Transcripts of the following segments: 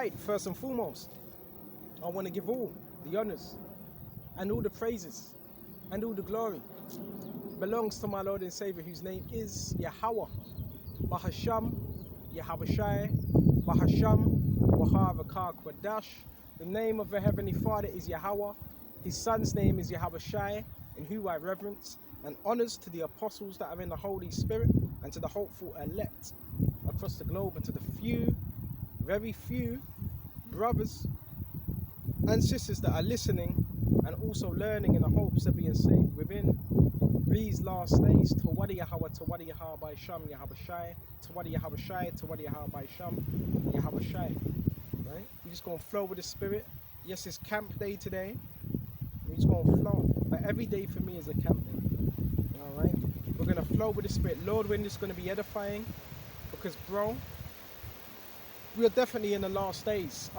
right, first and foremost, I want to give all the honors and all the praises and all the glory belongs to my Lord and Savior, whose name is Yahweh, Bahasham, Yahabashai, Bahasham, Wahavakar Kwadash. The name of the Heavenly Father is Yahweh. His Son's name is Yahabashai, in whom I reverence, and honors to the apostles that are in the Holy Spirit, and to the hopeful elect across the globe, and to the few, very few brothers and sisters that are listening and also learning in the hopes of being saved within these last days. Tawadi Yahweh, Tawadi Yahweh by Sham, Yahabashai, Tawadi Yahabashai, Tawadi Yahweh by Sham, Yahabashai. Right? We're just going to flow with the Spirit. Yes, it's camp day today. We're just going to flow. But every day for me is a camp day. Alright? We're going to flow with the Spirit. Lord, when this is going to be edifying. Because, bro, we are definitely in the last days.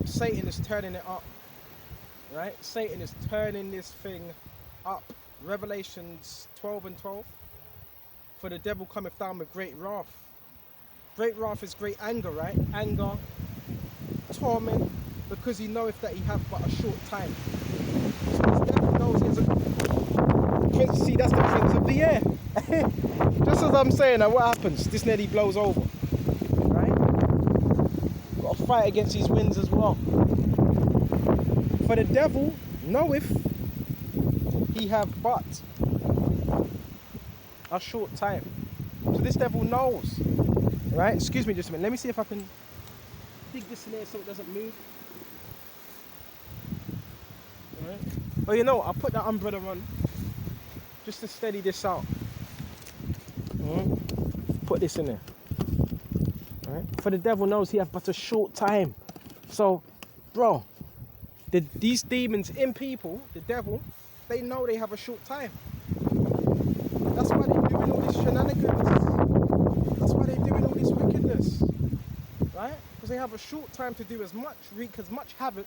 Satan is turning it up. Right? Satan is turning this thing up. Revelations 12 and 12. For the devil cometh down with great wrath. Great wrath is great anger, right? Anger, torment, because he knoweth that he hath but a short time. So this devil knows he's a... See, that's the prince of the air. Just as I'm saying that, what happens? This nearly blows over. Right? Got to fight against these winds as well. For the devil knoweth he have but a short time. So this devil knows. Right? Excuse me just a minute. Let me see if I can dig this in there so it doesn't move. Right. Oh, you know, I'll put that umbrella on just to steady this out. Put this in there. Right. For the devil knows he has but a short time. So, bro, these demons in people, the devil, they know they have a short time. That's why they're doing all this shenanigans. That's why they're doing all this wickedness. Right? Because they have a short time to do as much, wreak as much havoc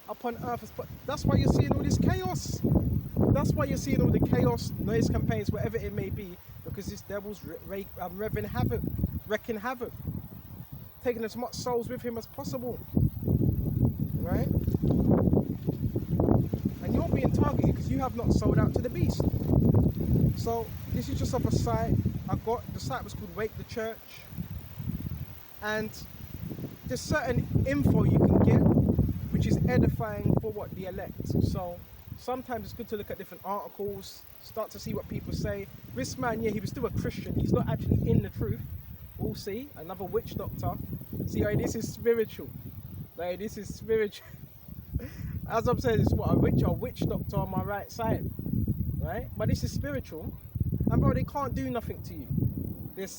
upon earth as possible. That's why you're seeing all this chaos. That's why you're seeing all the chaos, noise campaigns, whatever it may be, because this devil's wreaking havoc, taking as much souls with him as possible. Right? And you're being targeted because you have not sold out to the beast. So this is just off a site I got. The site was called Wake the Church, and there's certain info you can get which is edifying for what the elect. So sometimes it's good to look at different articles, start to see what people say. This man, yeah, he was still a Christian. He's not actually in the truth. We'll see. Another witch doctor. See, like, this is spiritual. Like, this is spiritual. As I'm saying, this is what a witch doctor on my right side. Right? But this is spiritual. And bro, they can't do nothing to you. There's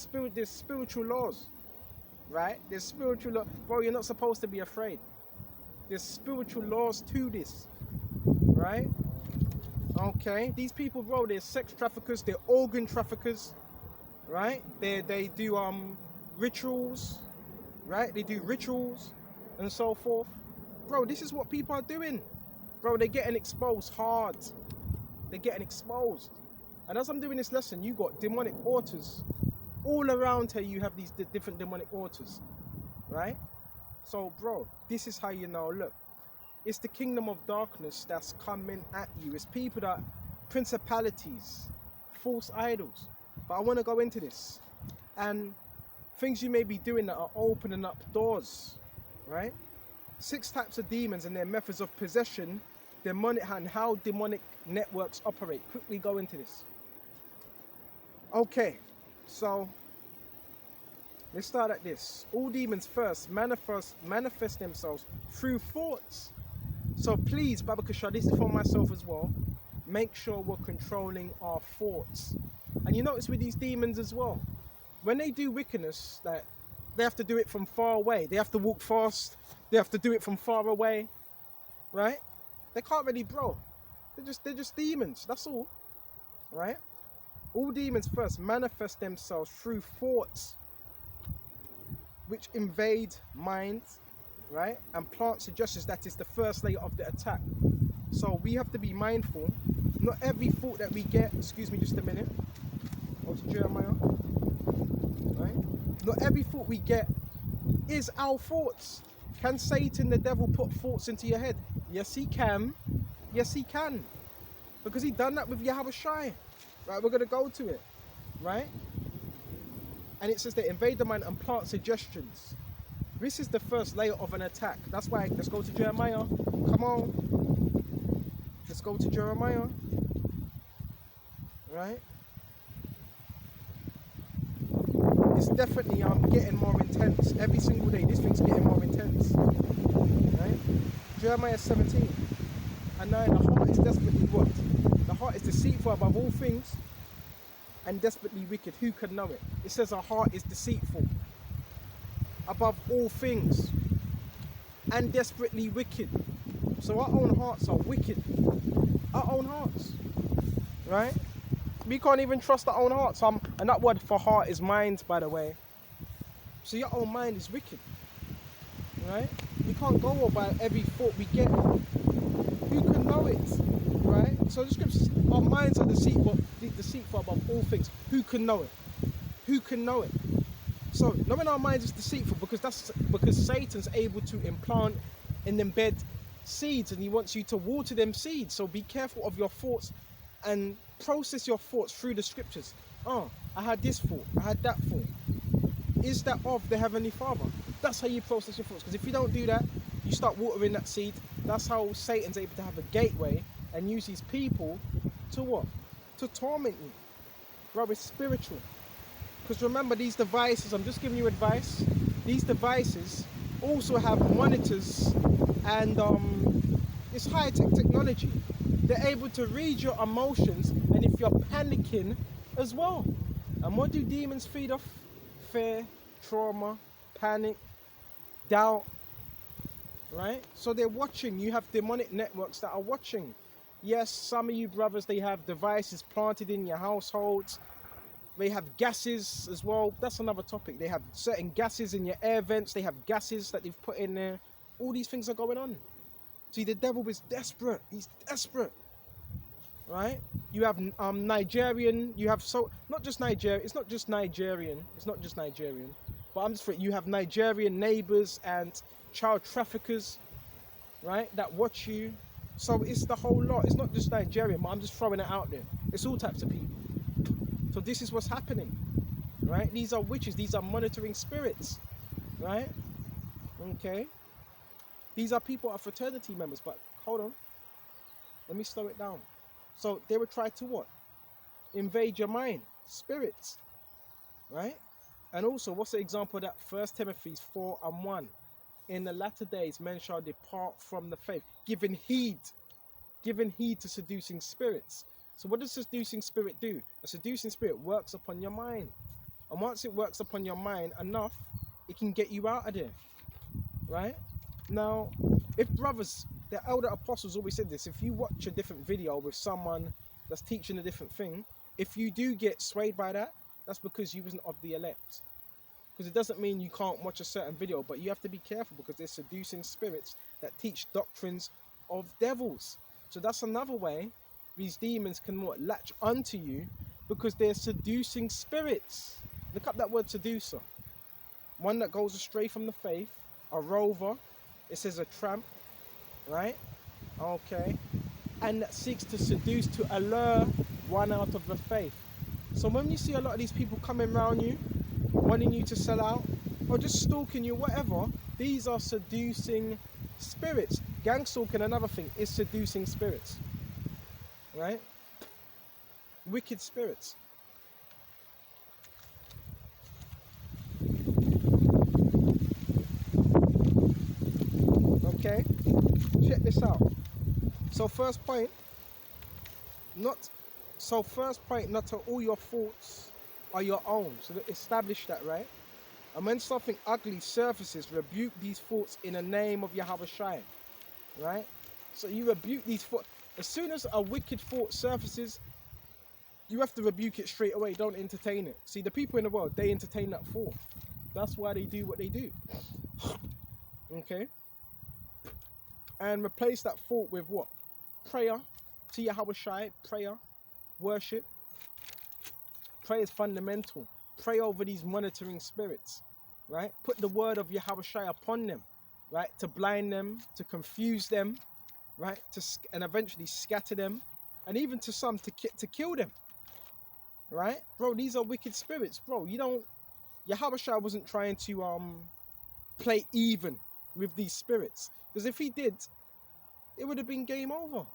spiritual laws. Right? There's spiritual law. Bro, you're not supposed to be afraid. There's spiritual laws to this. Right? Okay. These people, bro, they're sex traffickers, they're organ traffickers. Right? They do rituals. Right? They do rituals and so forth. Bro, this is what people are doing. Bro, they're getting exposed hard. They're getting exposed. And as I'm doing this lesson, you got demonic altars. All around here you have these different demonic altars. Right? So, bro, this is how you know. Look, it's the kingdom of darkness that's coming at you. It's people that, principalities, false idols. But I want to go into this. And things you may be doing that are opening up doors. Right? 6 types of demons and their methods of possession, demonic, and how demonic networks operate. Quickly go into this. Okay, so let's start at this. All demons first manifest themselves through thoughts. So please, Baba Kusha, this is for myself as well. Make sure we're controlling our thoughts. And you notice with these demons as well, when they do wickedness, that they have to do it from far away. They have to walk fast. They have to do it from far away. Right? They can't really, bro. They're just demons. That's all. Right? All demons first manifest themselves through thoughts which invade minds, right? And plant suggestions. That is the first layer of the attack. So we have to be mindful. Not every thought that we get, excuse me just a minute. Go to Jeremiah. Right? Not every thought we get is our thoughts. Can Satan, the devil, put thoughts into your head? Yes, he can. Yes, he can. Because he done that with Yahweh Shai. Right, we're going to go to it. Right? And it says they invade the mind and plant suggestions. This is the first layer of an attack. That's why, let's go to Jeremiah. Come on. Let's go to Jeremiah. Right? It's definitely getting more intense. Every single day, this thing's getting more intense. Right? Jeremiah 17. And now the heart is desperately what? The heart is deceitful above all things and desperately wicked. Who can know it? It says our heart is deceitful above all things and desperately wicked. So our own hearts are wicked. Our own hearts. Right? We can't even trust our own hearts. And that word for heart is mind, by the way. So your own mind is wicked. Right? We can't go by every thought we get. Who can know it? Right? So the scriptures, our minds are deceitful above all things. Who can know it? Who can know it? So knowing our minds is deceitful because Satan's able to implant and embed seeds, and he wants you to water them seeds. So be careful of your thoughts and process your thoughts through the scriptures. Oh, I had this thought, I had that thought. Is that of the Heavenly Father? That's how you process your thoughts. Because if you don't do that, you start watering that seed. That's how Satan's able to have a gateway and use these people to what? To torment you. Bro, it's spiritual. Because remember, these devices, I'm just giving you advice, these devices also have monitors and it's high-tech technology. They're able to read your emotions and if you're panicking as well. And what do demons feed off? Fear, trauma, panic, doubt, right? So they're watching. You have demonic networks that are watching. Yes, some of you brothers, they have devices planted in your households. They have gases as well. That's another topic. They have certain gases in your air vents. They have gases that they've put in there. All these things are going on. See, the devil is desperate. He's desperate. Right? You have Nigerian. You have not just Nigeria. It's not just Nigerian. It's not just Nigerian. But I'm just you have Nigerian neighbors and child traffickers, right? That watch you. So it's the whole lot. It's not just Nigerian, but I'm just throwing it out there. It's all types of people. So this is what's happening, right? These are witches. These are monitoring spirits, right? Okay. These are people are fraternity members, but hold on. Let me slow it down. So they would try to what? Invade your mind, spirits, right? And also, what's the example of that? 1 Timothy 4:1. In the latter days, men shall depart from the faith, giving heed to seducing spirits. So what does seducing spirit do? A seducing spirit works upon your mind. And once it works upon your mind enough, it can get you out of there, right? Now, if brothers, the elder apostles always said this, if you watch a different video with someone that's teaching a different thing, if you do get swayed by that, that's because you wasn't of the elect. Because it doesn't mean you can't watch a certain video, but you have to be careful because they're seducing spirits that teach doctrines of devils. So that's another way these demons can latch onto you, because they're seducing spirits. Look up that word seducer. One that goes astray from the faith, a rover, it says a tramp, right? Okay. And that seeks to seduce, to allure one out of the faith. So when you see a lot of these people coming around you, wanting you to sell out, or just stalking you, whatever, these are seducing spirits. Gang stalking, another thing, is seducing spirits, right? Wicked spirits. Okay, check this out. So first point, not all your faults are your own. So establish that, right? And when something ugly surfaces, rebuke these faults in the name of Yahweh Shai, right? So you rebuke these faults. As soon as a wicked thought surfaces, you have to rebuke it straight away. Don't entertain it. See, the people in the world, they entertain that thought. That's why they do what they do. Okay? And replace that thought with what? Prayer to Yahweh Shai, prayer, worship. Prayer is fundamental. Pray over these monitoring spirits. right? Put the word of Yahushua upon them, right? To blind them, to confuse them, right? And eventually scatter them, and even to some to kill them, right? Bro, these are wicked spirits, bro. Yahushua wasn't trying to play even with these spirits, because if he did, it would have been game over.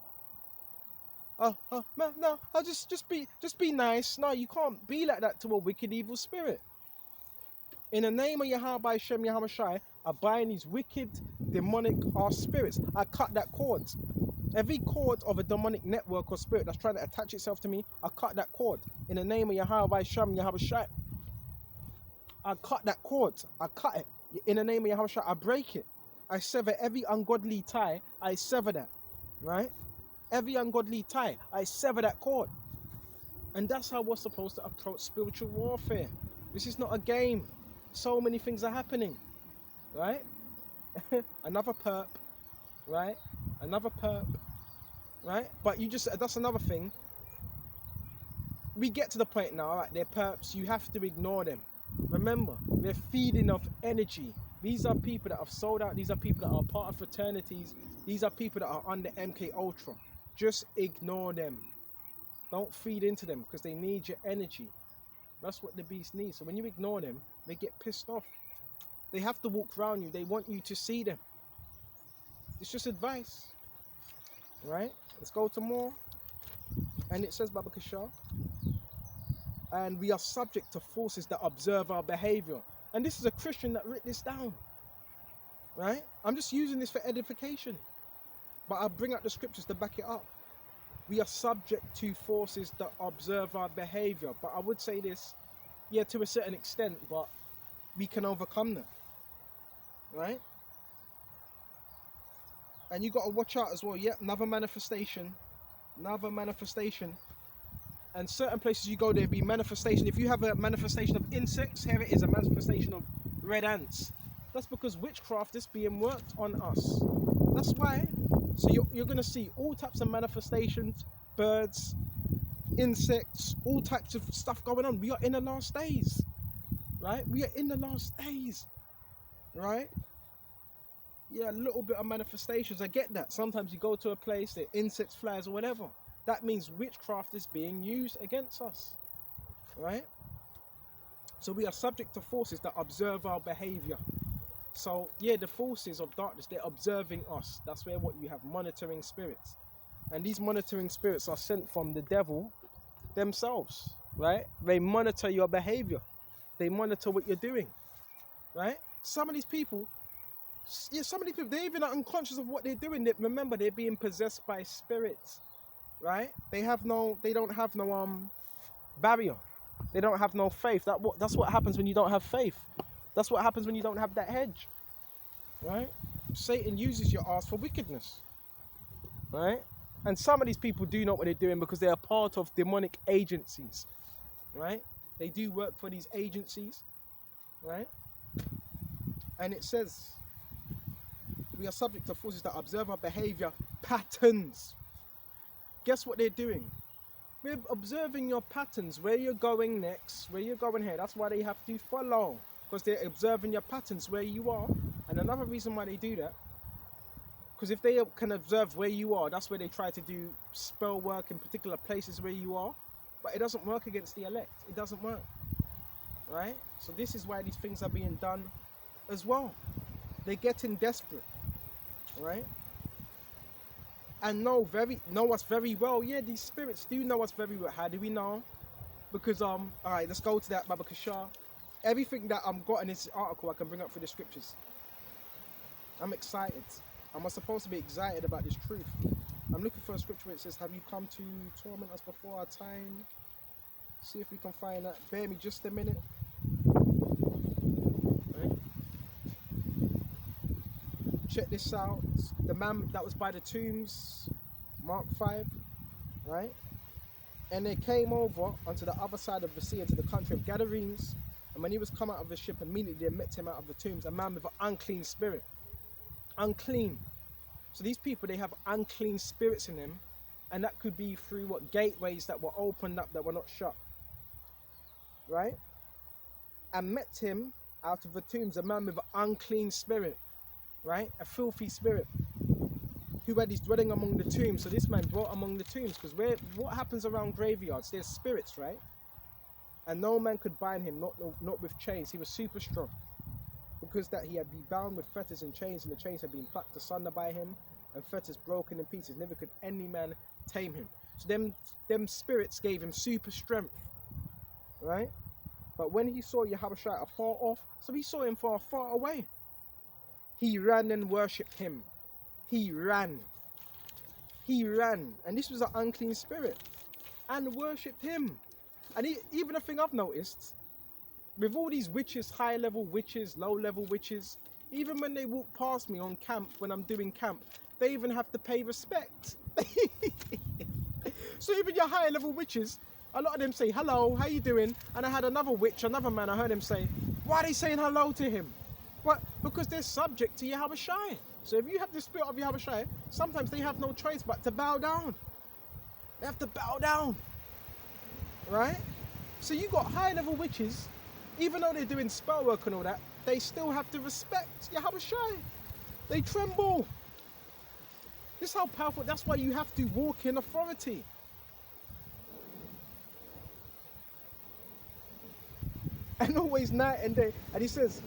No, I'll just be nice. No, you can't be like that to a wicked evil spirit. In the name of Yahweh Shem Yahushai, I bind these wicked demonic spirits. I cut that cord. Every cord of a demonic network or spirit that's trying to attach itself to me, I cut that cord. In the name of Yahweh Shem Yahushai, I cut that cord. I cut it. In the name of Yahushai, I break it. I sever every ungodly tie. I sever that. Right? Every ungodly tie, I sever that cord. And that's how we're supposed to approach spiritual warfare. This is not a game. So many things are happening, right? Another perp, right? Another perp, right? But that's another thing. We get to the point now, right? They're perps, you have to ignore them. Remember, we're feeding off energy. These are people that have sold out. These are people that are part of fraternities. These are people that are under MK Ultra. Just ignore them. Don't feed into them, because they need your energy. That's what the beast needs. So when you ignore them, they get pissed off. They have to walk around you. They want you to see them. It's just advice. Right? Let's go to more. And it says, Baba Kashar, and we are subject to forces that observe our behavior. And this is a Christian that wrote this down. Right? I'm just using this for edification. But I'll bring out the scriptures to back it up. We are subject to forces that observe our behavior. But I would say this, yeah, to a certain extent, but we can overcome them. Right? And you got to watch out as well. Yep, another manifestation. Another manifestation. And certain places you go, there'll be manifestation. If you have a manifestation of insects, here it is, a manifestation of red ants. That's because witchcraft is being worked on us. That's why. So you're going to see all types of manifestations, birds, insects, all types of stuff going on. We are in the last days. Right? We are in the last days. Right? Yeah, a little bit of manifestations. I get that. Sometimes you go to a place, the insects, flies, or whatever. That means witchcraft is being used against us. Right? So we are subject to forces that observe our behavior. So yeah, the forces of darkness, they're observing us. That's where what you have, monitoring spirits. And these monitoring spirits are sent from the devil themselves. Right? They monitor your behavior. They monitor what you're doing. Right? Some of these people, they're even unconscious of what they're doing. Remember, they're being possessed by spirits, right? They don't have no barrier. They don't have no faith. That's what happens when you don't have faith. That's what happens when you don't have that hedge, right? Satan uses your ass for wickedness, right? And some of these people do know what they're doing because they are part of demonic agencies, right? They do work for these agencies, right? And it says, we are subject to forces that observe our behavior patterns. Guess what they're doing? We're observing your patterns, where you're going next, where you're going here. That's why they have to follow, because they're observing your patterns, where you are. And another reason why they do that, because if they can observe where you are, that's where they try to do spell work in particular places where you are. But it doesn't work against the elect. It doesn't work, right? So this is why these things are being done as well. They're getting desperate. Right? And know us very well. Yeah, these spirits do know us very well. How do we know? Because all right, let's go to that Baba Kashar. Everything that I'm got in this article I can bring up for the scriptures. I'm excited. I'm supposed to be excited about this truth. I'm looking for a scripture where it says, have you come to torment us before our time? See if we can find that. Bear me just a minute. Check this out. The man that was by the tombs, Mark 5, right? And they came over onto the other side of the sea, into the country of Gadarenes. And when he was come out of the ship, immediately they met him out of the tombs, a man with an unclean spirit. Unclean. So these people, they have unclean spirits in them. And that could be through what gateways that were opened up, that were not shut. Right? And met him out of the tombs a man with an unclean spirit, right? A filthy spirit, who had his dwelling among the tombs. So this man dwelt among the tombs, because what happens around graveyards? There's spirits, right? And no man could bind him, not with chains. He was super strong, because that he had been bound with fetters and chains, and the chains had been plucked asunder by him, and fetters broken in pieces. Never could any man tame him. So them spirits gave him super strength, right? But when he saw Yahushua afar off, so he saw him far, far away, he ran and worshipped him. He ran. And this was an unclean spirit, and worshipped him. And even a thing I've noticed, with all these witches, high-level witches, low-level witches, even when they walk past me on camp, when I'm doing camp, they even have to pay respect. So even your high-level witches, a lot of them say, hello, how you doing? And I had another witch, another man, I heard him say, why are they saying hello to him? What? Because they're subject to Yahushua. So if you have the spirit of Yahushua, sometimes they have no choice but to bow down. They have to bow down, right? So you got high-level witches, even though they're doing spell work and all that, they still have to respect Yahushua. They tremble. This is how powerful. That's why you have to walk in authority. And always night and day. And he says,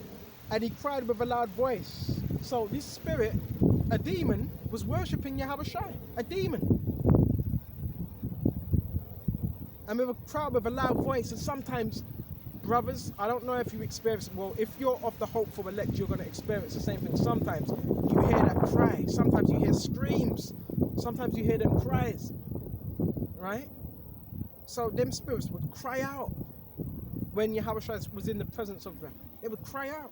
and he cried with a loud voice. So this spirit, a demon, was worshipping Yahushua. A demon. And with a crowd with a loud voice. And sometimes, brothers, I don't know if you experience, well, if you're of the hopeful elect, you're going to experience the same thing. Sometimes you hear that cry. Sometimes you hear screams. Sometimes you hear them cries. Right? So them spirits would cry out when Yahushua was in the presence of them. They would cry out.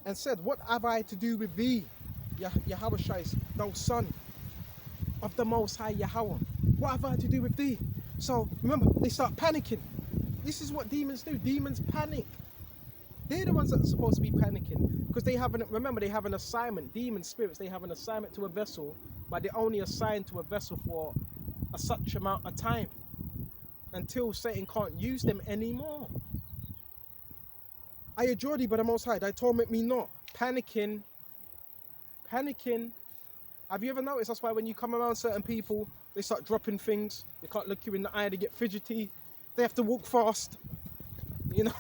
And said, what have I to do with thee, Yahushua, thou son of the Most High Yahweh? What have I to do with thee? So remember, they start panicking. This is what demons do. Demons panic. They're the ones that are supposed to be panicking, because they have remember, they have an assignment. Demon spirits, they have an assignment to a vessel, but they're only assigned to a vessel for such amount of time, until Satan can't use them anymore. I adjure thee by the Most High, thy torment me not. Panicking. Have you ever noticed that's why when you come around certain people, they start dropping things, they can't look you in the eye, they get fidgety, they have to walk fast, you know?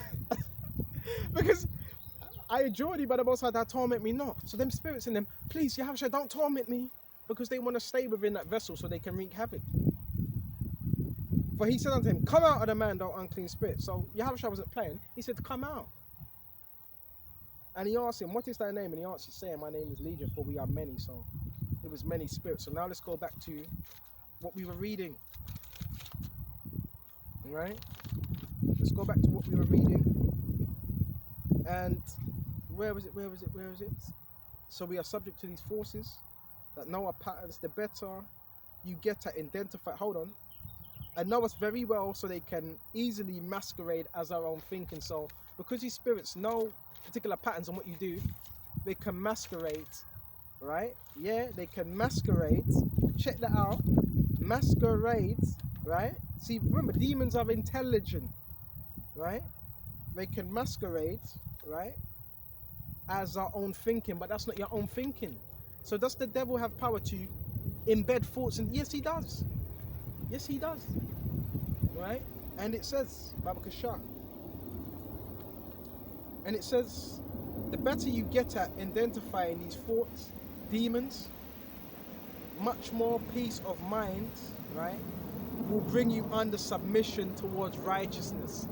Because I adjure thee by the Most High, thy torment me not. So them spirits in them, please, Yahushua, don't torment me, because they want to stay within that vessel so they can wreak havoc. For he said unto him, come out of the man, thou unclean spirit. So Yahushua wasn't playing. He said, come out. And he asked him, what is thy name? And he answered, saying, my name is Legion, for we are many. So it was many spirits. So now let's go back to what we were reading. Right? Let's go back to what we were reading. And where was it? So we are subject to these forces that know our patterns. The better you get to identify, hold on, and know us very well, so they can easily masquerade as our own thinking. So because these spirits know particular patterns on what you do, they can masquerade, right? Yeah, they can masquerade. Check that out. Masquerade, right? See, remember, demons are intelligent, right? They can masquerade, right, as our own thinking, but that's not your own thinking. So does the devil have power to embed thoughts? And yes, he does. Yes, he does. Right? And it says, Babakasha, and it says, the better you get at identifying these thoughts, demons, much more peace of mind, right, will bring you under submission towards righteousness.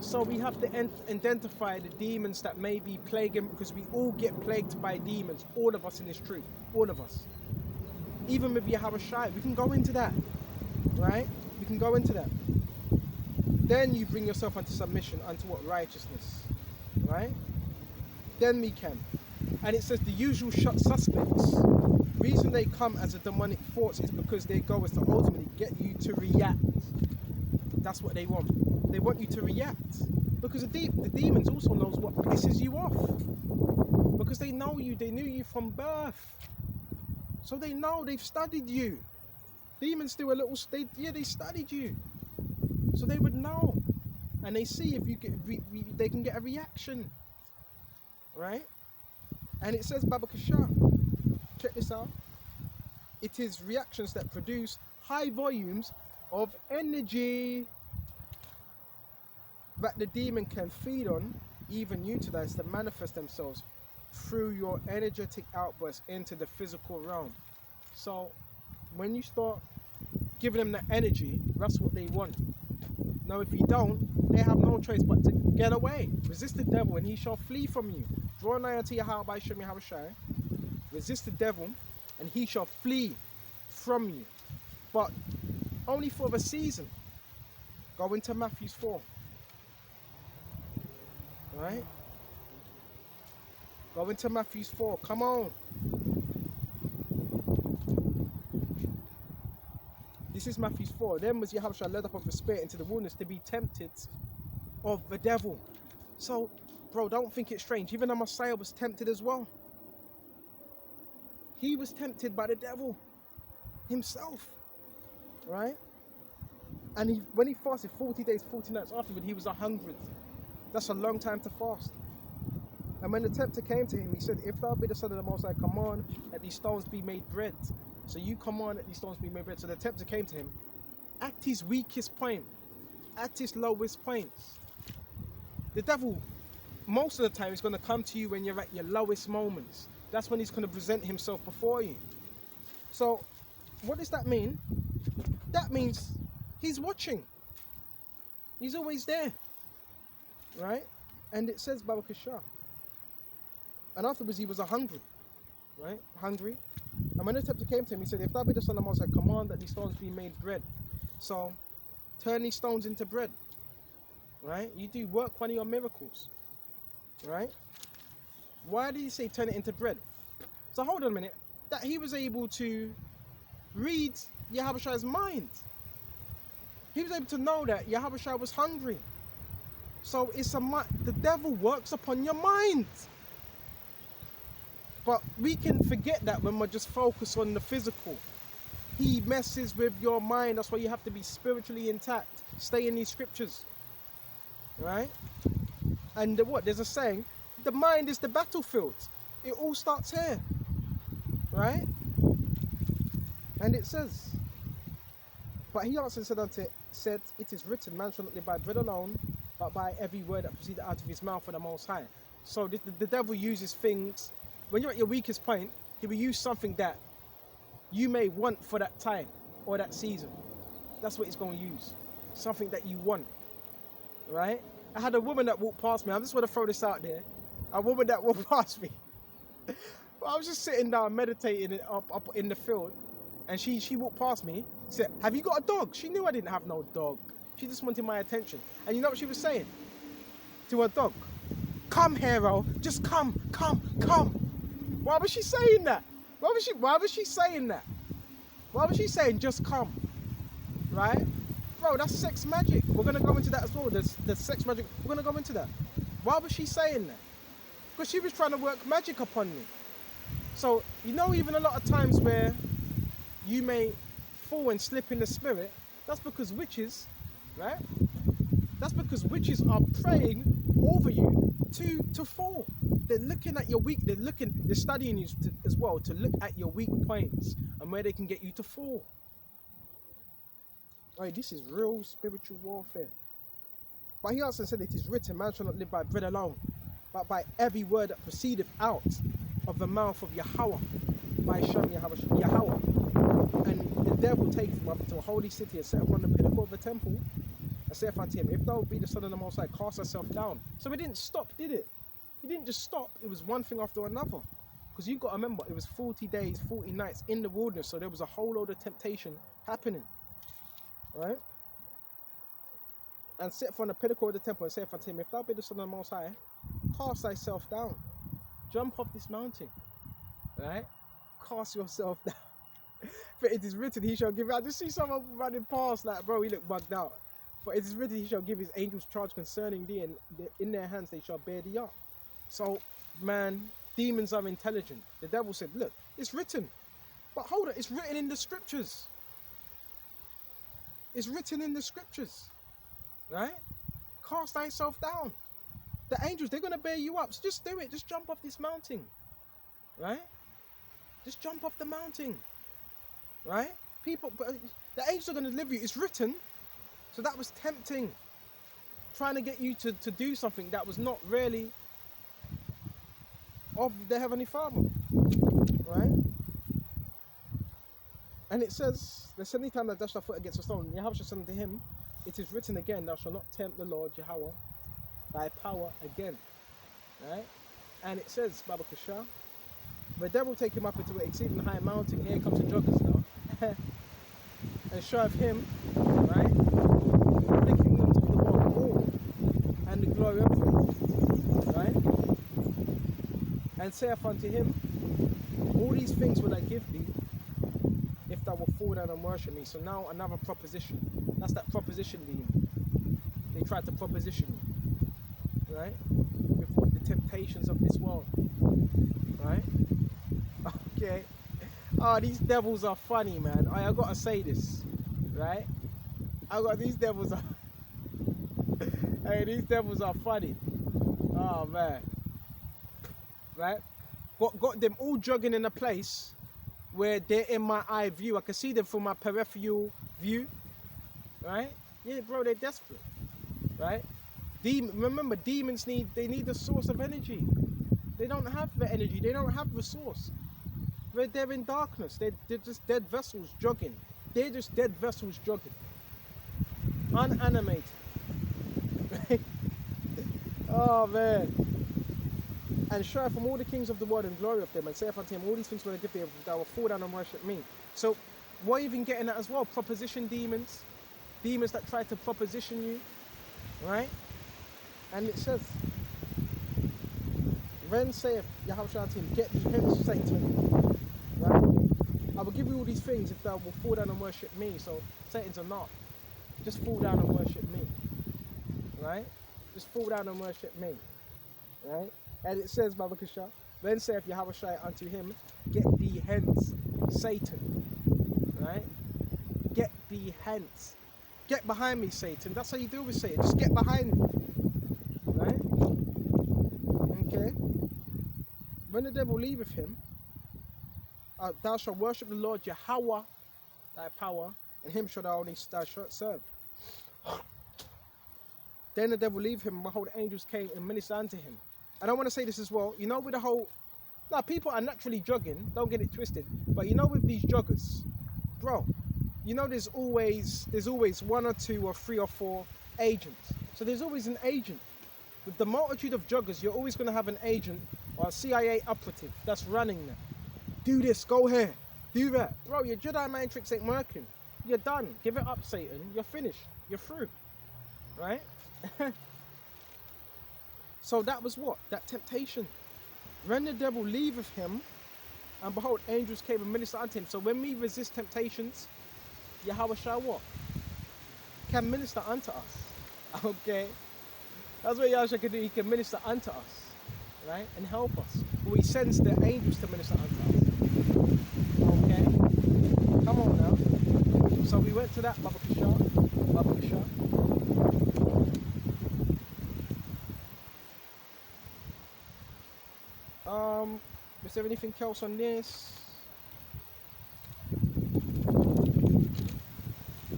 So we have to identify the demons that may be plaguing, because we all get plagued by demons, all of us in this truth, all of us. Even with Yahushua, we can go into that, right? We can go into that. Then you bring yourself unto submission unto what? Righteousness, right? Then we can. And it says the usual suspects, reason they come as a demonic force is because their goal is to ultimately get you to react. That's what they want. They want you to react. Because the demons also knows what pisses you off. Because they know you, they knew you from birth. So they know, they've studied you. Demons do a little, they studied you. So they would know. and they see if you can, they can get a reaction, right? And it says Baba Kasha. Check this out. It is reactions that produce high volumes of energy that the demon can feed on, even utilize to manifest themselves through your energetic outbursts into the physical realm. So when you start giving them the energy, that's what they want. Now if you don't, they have no choice but to get away. Resist the devil and he shall flee from you. Draw nigh unto Yahweh by Shem Yahweh Shai. Resist the devil and he shall flee from you. But only for the season. Go into Matthew 4. Right? Go into Matthew 4. Come on. This is Matthew 4. Then was Yahushua led up of the Spirit into the wilderness to be tempted of the devil. So, bro, don't think it's strange. Even the Messiah was tempted as well. He was tempted by the devil himself. Right? And when he fasted 40 days, 40 nights afterward, he was 100. That's a long time to fast. And when the tempter came to him, he said, if thou be the Son of the Most High, command that these stones be made bread. So you command that these stones be made bread. So the tempter came to him at his weakest point, at his lowest points. The devil, most of the time, is going to come to you when you're at your lowest moments. That's when he's going to present himself before you. So what does that mean? That means he's watching. He's always there. Right? And it says Baba Kasha. And afterwards he was 100. Right? Hungry. And when the tempter came to him, he said, if thou be the Son of the Most High, command that these stones be made bread. So turn these stones into bread. Right? You do work one of your miracles. Right? Why did he say turn it into bread? So hold on a minute. That he was able to read Yahushai's mind. He was able to know that Yahushua was hungry. So it's the devil works upon your mind. But we can forget that when we're just focused on the physical. He messes with your mind. That's why you have to be spiritually intact. Stay in these scriptures. Right? And there's a saying, the mind is the battlefield. It all starts here. Right? And it says, but he answered and said, it is written, man shall not live by bread alone, but by every word that proceeded out of his mouth of the Most High. So the devil uses things, when you're at your weakest point, he will use something that you may want for that time or that season. That's what he's going to use. Something that you want. Right? I had a woman that walked past me. I just want to throw this out there. A woman that walked past me. I was just sitting down meditating up in the field. And she walked past me. She said, have you got a dog? She knew I didn't have no dog. She just wanted my attention. And you know what she was saying to her dog? Come, hero. Just come. Why was she saying that? Why was she saying that? Why was she saying just come? Right? Bro, that's sex magic. We're going to go into that as well. There's sex magic. We're going to go into that. Why was she saying that? Because she was trying to work magic upon me. So, you know, even a lot of times where you may fall and slip in the spirit, that's because witches, right? That's because witches are praying over you to fall. They're looking at your they're studying you as well to look at your weak points and where they can get you to fall. Right, this is real spiritual warfare. But he also said, it is written, man shall not live by bread alone, but by every word that proceedeth out of the mouth of Yahweh, by Shem Yahweh. And the devil taketh him up to a holy city and set upon the pinnacle of the temple, and saith unto him, if thou be the Son of the Most High, cast thyself down. So it didn't stop, did it? It didn't just stop. It was one thing after another. Because you've got to remember, it was 40 days, 40 nights in the wilderness, so there was a whole load of temptation happening. Right? And set upon the pinnacle of the temple and saith unto him, if thou be the Son of the Most High, cast thyself down. Jump off this mountain. Right? Cast yourself down. For it is written, he shall give. I just see someone running past, like, bro, he looked bugged out. For it is written, he shall give his angels charge concerning thee, and in their hands they shall bear thee up. So, man, demons are intelligent. The devil said, look, it's written. But hold it, it's written in the scriptures. It's written in the scriptures. Right? cast thyself down. The angels, they're going to bear you up. So just do it. Just jump off this mountain. Right? Just jump off the mountain. Right? People, the angels are going to deliver you. It's written. So that was tempting. Trying to get you to do something that was not really of the Heavenly Father. Right? And it says, the 70 time that dashed thy foot against a stone, Yahweh shall say unto him, it is written again, thou shalt not tempt the Lord Yahweh, thy power again. Right? And it says, Baba Kashah, the devil take him up into an exceeding high mountain. Here comes the joggers now. And show of him, right? The kingdoms of the world, all, and the glory of him. Right? And saith unto him, all these things will I give thee, if thou wilt fall down and worship me. So now another proposition. That's that proposition demon. They tried to proposition you, right? With what the temptations of this world, right? Okay. Oh, these devils are funny, man. I gotta say this, right? These devils are. Hey, these devils are funny. Oh man, right? Got them all jogging in a place where they're in my eye view. I can see them from my peripheral view, right? Yeah, bro, they're desperate, right? Remember, demons need a source of energy. They don't have the energy. They don't have the source. They're in darkness. They're just dead vessels jogging. They're just dead vessels jogging, unanimated. Oh man. And show from all the kings of the world and glory of them, and say unto him, all these things will I give thee, thou will fall down and worship me. So we're even getting that as well. Proposition demons. Demons that try to proposition you. Right? And it says, then saith Yahweh unto him, get thee hence, Satan. Right? I will give you all these things if thou will fall down and worship me. So Satan's a knock. Just fall down and worship me. Right? Just fall down and worship me. Right? And it says, Baba Kasha, then saith Yahweh unto him, get thee hence, Satan. Right? Get thee hence. Get behind me, Satan. That's how you deal with Satan. Just get behind me. Right? Okay? When the devil leaveth him, thou shalt worship the Lord Yahweh, thy power, and him shalt thou only serve. Then the devil leave him, and behold, angels came and ministered unto him. And I want to say this as well, you know, with the whole, now people are naturally jogging, don't get it twisted, but you know, with these joggers, bro, you know, there's always one or two or three or four agents. So there's always an agent. With the multitude of joggers, you're always going to have an agent or a CIA operative that's running them. Do this, go here, do that. Bro, your Jedi mind tricks ain't working. You're done. Give it up, Satan. You're finished. You're through. Right? So that was what? That temptation. When the devil leaveth him, and behold, angels came and ministered unto him. So when we resist temptations, Yahweh shall what? Can minister unto us. Okay? That's what Yahweh can do. He can minister unto us. Right? And help us. Or he sends the angels to minister unto us. Okay? Come on now. So we went to that Baba Kasha. Baba Kasha. Is there anything else on this?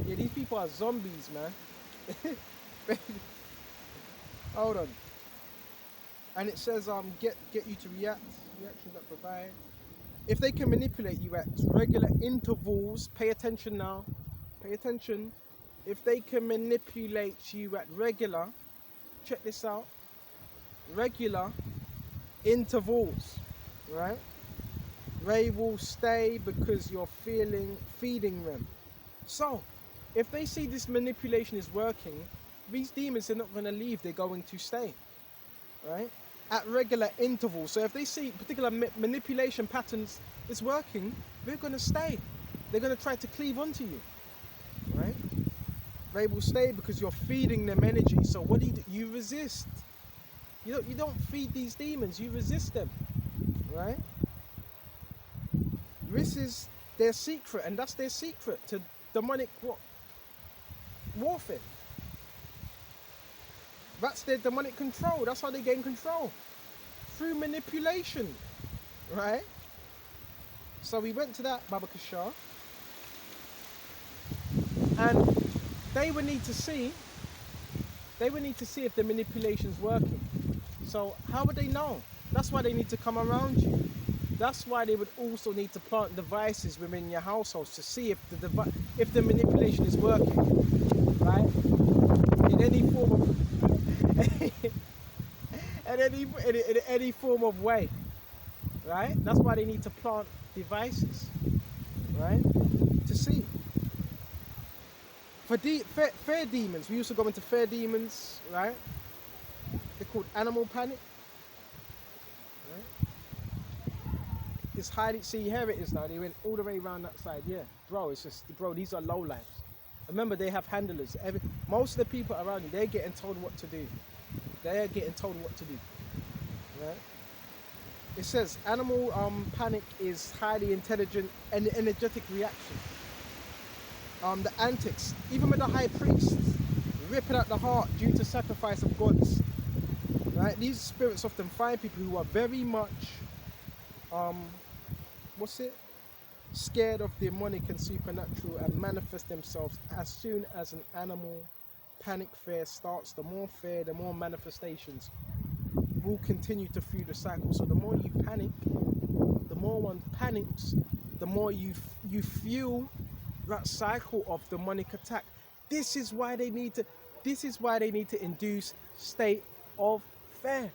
Yeah, these people are zombies, man. Hold on. And it says, get you to reactions that provide. If they can manipulate you at regular intervals, pay attention now. Pay attention. If they can manipulate you at regular, check this out. Regular intervals, right? They will stay because you're feeding them. So, if they see this manipulation is working, these demons are not going to leave, they're going to stay, right? At regular intervals. So if they see particular manipulation patterns is working, they're going to stay. They're going to try to cleave onto you, right? They will stay because you're feeding them energy. So what do? You resist. You don't feed these demons, you resist them, right? This is their secret, and that's their secret to demonic what? Warfare. That's their demonic control. That's how they gain control. Through manipulation. Right? So we went to that Baba Kishar, and they would need to see if the manipulation's working. So how would they know? That's why they need to come around you. That's why they would also need to plant devices within your households to see if the manipulation is working, right? In any form of in any form of way, right? That's why they need to plant devices, right? To see. For fair demons, we used to go into fair demons, right? They're called animal panic. Right? It's highly, see here it is now, they went all the way around that side, yeah. Bro, it's just, bro, these are low lives. Remember, they have handlers. Most of the people around you, they're getting told what to do. They're getting told what to do, right? It says, animal panic is highly intelligent and energetic reaction. The antics, even with the high priests, ripping out the heart due to sacrifice of gods, right? These spirits often find people who are very much, scared of demonic and supernatural and manifest themselves as soon as an animal panic fear starts. The more fear, the more manifestations will continue to fuel the cycle. So the more you panic, the more one panics, the more you fuel that cycle of demonic attack. This is why they need to induce state of fear.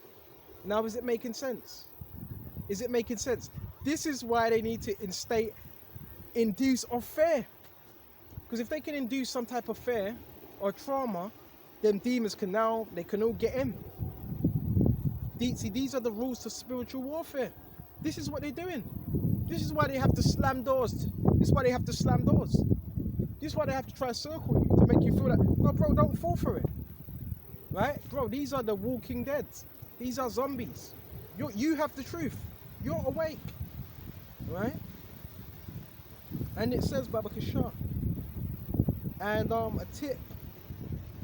Now, is it making sense? Is it making sense? This is why they need to induce of fear. Because if they can induce some type of fear or trauma, then demons can all get in. See, these are the rules to spiritual warfare. This is what they're doing. This is why they have to slam doors. This is why they have to slam doors. This is why they have to try to circle you to make you feel that, no, bro, don't fall for it. Right? Bro, these are the walking dead. These are zombies. You have the truth. You're awake. Right? And it says, Baba Kishar. And a tip,